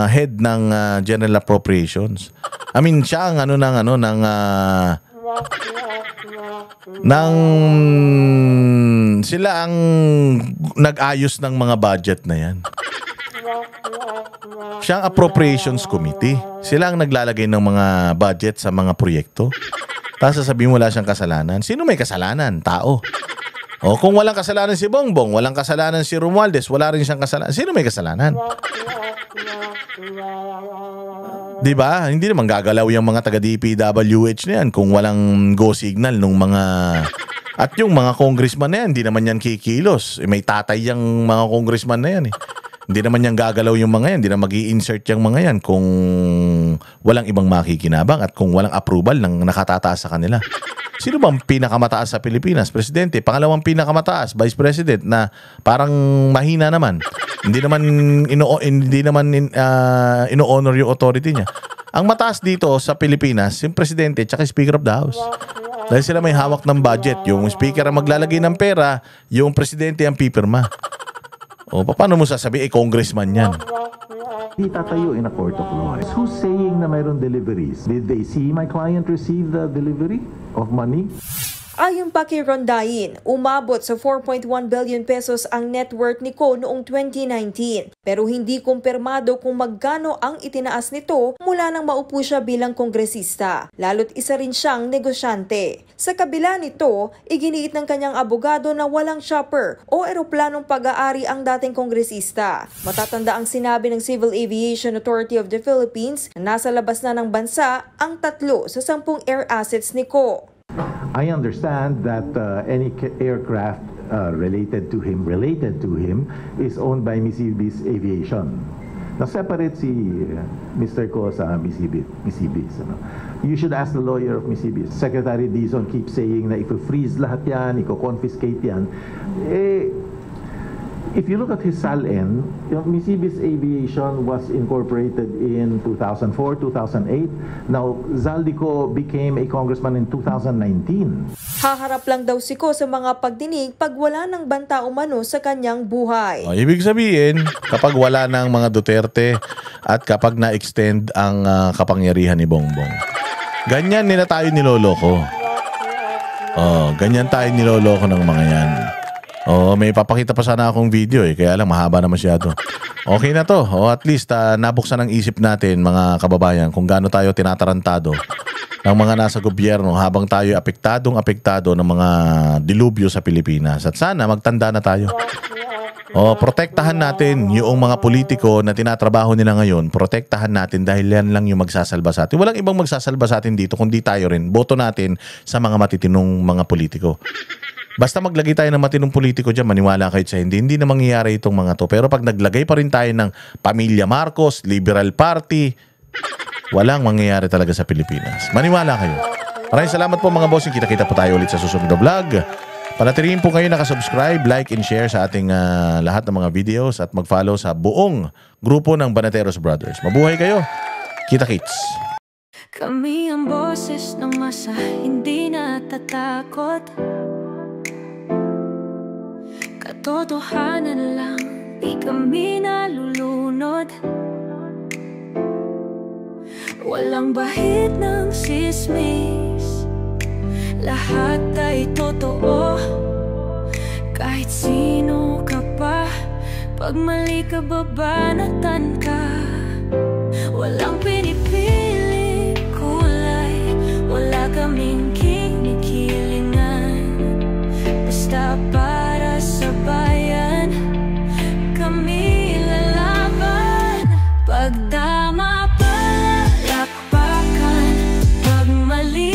head ng General Appropriations. Siya ang sila ang nag-ayos ng mga budget na yan. Siya ang Appropriations Committee. Sila ang naglalagay ng mga budget sa mga proyekto. Tapos sasabihin mo wala siyang kasalanan. Sino may kasalanan? Tao. Kung walang kasalanan si Bongbong, walang kasalanan si Romualdez, wala rin siyang kasalanan. Sino may kasalanan? Diba? Hindi naman gagalaw yung mga taga-DPWH na yan kung walang go signal nung mga... At yung mga congressman na yan, hindi naman yan kikilos. May tatay yung mga congressman na yan eh. Hindi naman yan gagalaw yung mga yan, hindi na mag-i-insert yung mga yan kung walang ibang makikinabang at kung walang approval ng nakatataas sa kanila. Sino bang pinakamataas sa Pilipinas? Presidente. Pangalawang pinakamataas, Vice President, na parang mahina naman. Hindi naman ino-honor yung authority niya. Ang mataas dito sa Pilipinas, yung Presidente at Speaker of the House. Dahil sila may hawak ng budget. Yung Speaker ang maglalagay ng pera, yung Presidente ang pipirma. Paano mo sasabi, congressman yan? Hindi tatayo in a court of law. Who's saying na mayroon deliveries? Did they see my client receive the delivery of money? Ayon pa kay Rondain, umabot sa 4.1 billion pesos ang net worth ni Ko noong 2019 pero hindi kumpirmado kung magkano ang itinaas nito mula nang maupo siya bilang kongresista, lalo't isa rin siyang negosyante. Sa kabila nito, iginiit ng kanyang abogado na walang chopper o eroplanong pag-aari ang dating kongresista. Matatanda ang sinabi ng Civil Aviation Authority of the Philippines na nasa labas na ng bansa ang 3 sa 10 air assets ni Ko. I understand that any aircraft related to him is owned by Mississippi's Aviation. Now separate si Mr. Ko sa Mississippi's. You should ask the lawyer of Mississippi. Secretary Dizon keeps saying na i-freeze lahat yan, i-confiscate yan. If you look at his SALN, Mississippi's Aviation was incorporated in 2004, 2008. Now, Zaldico became a congressman in 2019. Haharap lang daw si Ko sa mga pagdinig pag wala ng banta umano sa kanyang buhay. Ibig sabihin, kapag wala ng mga Duterte at kapag na-extend ang kapangyarihan ni Bongbong. Ganyan nila tayo niloloko. Ganyan tayo niloloko ng mga yan. May papakita pa sana akong video kaya lang mahaba na masyado. Okay na to. At least nabuksan ang isip natin mga kababayan kung gaano tayo tinatarantado ng mga nasa gobyerno habang tayo apektado ng mga dilubyo sa Pilipinas. At sana magtanda na tayo. Protektahan natin yung mga politiko na tinatrabaho nila ngayon. Protektahan natin dahil yan lang yung magsasalba sa atin. Walang ibang magsasalba sa atin dito kundi tayo rin. Boto natin sa mga matitinong mga politiko. Basta maglagay tayo ng matinong politiko dyan, maniwala kayo sa hindi na mangyayari itong mga to. Pero pag naglagay pa rin tayo ng Pamilya Marcos, Liberal Party, walang mangyayari talaga sa Pilipinas. Maniwala kayo. Maraming salamat po mga bossing. Kita-kita po tayo ulit sa susunod na vlog. Panatilihin po kayo nakasubscribe, like, and share sa ating lahat ng mga videos at mag-follow sa buong grupo ng Banateros Brothers. Mabuhay kayo. Kita-kits. Kami ang boses ng masa, hindi natatakot. Katotohanan lang, di kami nalulunod. Walang bahid ng sismis, lahat ay totoo. Kahit sino ka pa, pag mali ka babanatan ka. Walang pinipili kulay, wala kaming kinikilingan. Basta para sa bayan, kami lalaban. Pagdama palakpakan, pag mali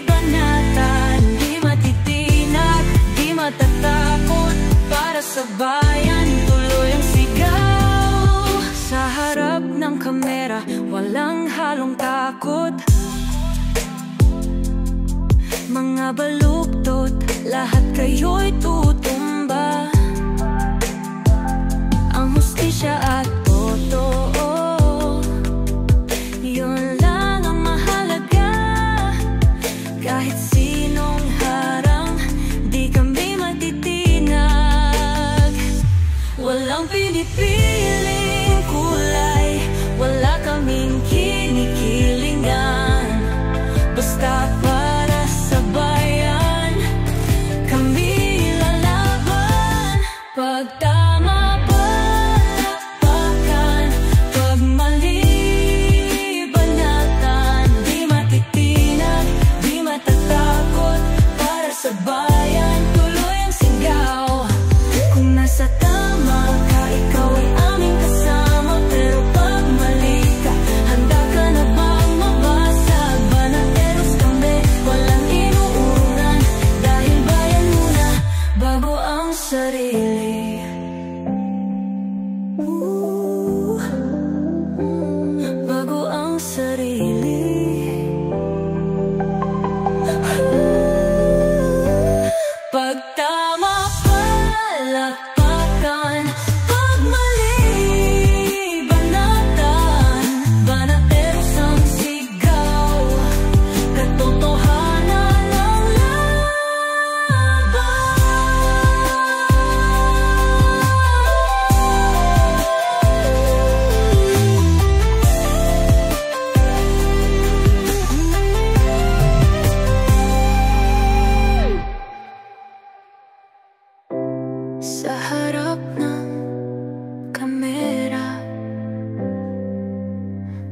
banatan. Di matitinag, di matatakot, para sa bayan tuloy ang sigaw. Sa harap ng kamera, walang halong takot. Mga baluktot, lahat kayo'y tutumba. Ang hustisya at totoo, yun lang ang mahalaga. Kahit sinong harang, di kami matitinag. Walang pinipiling kulay, wala kaming kinikilingan. Basta para sa bayan, kami lalaban. Pagtama palakpakan,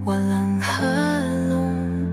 walang halong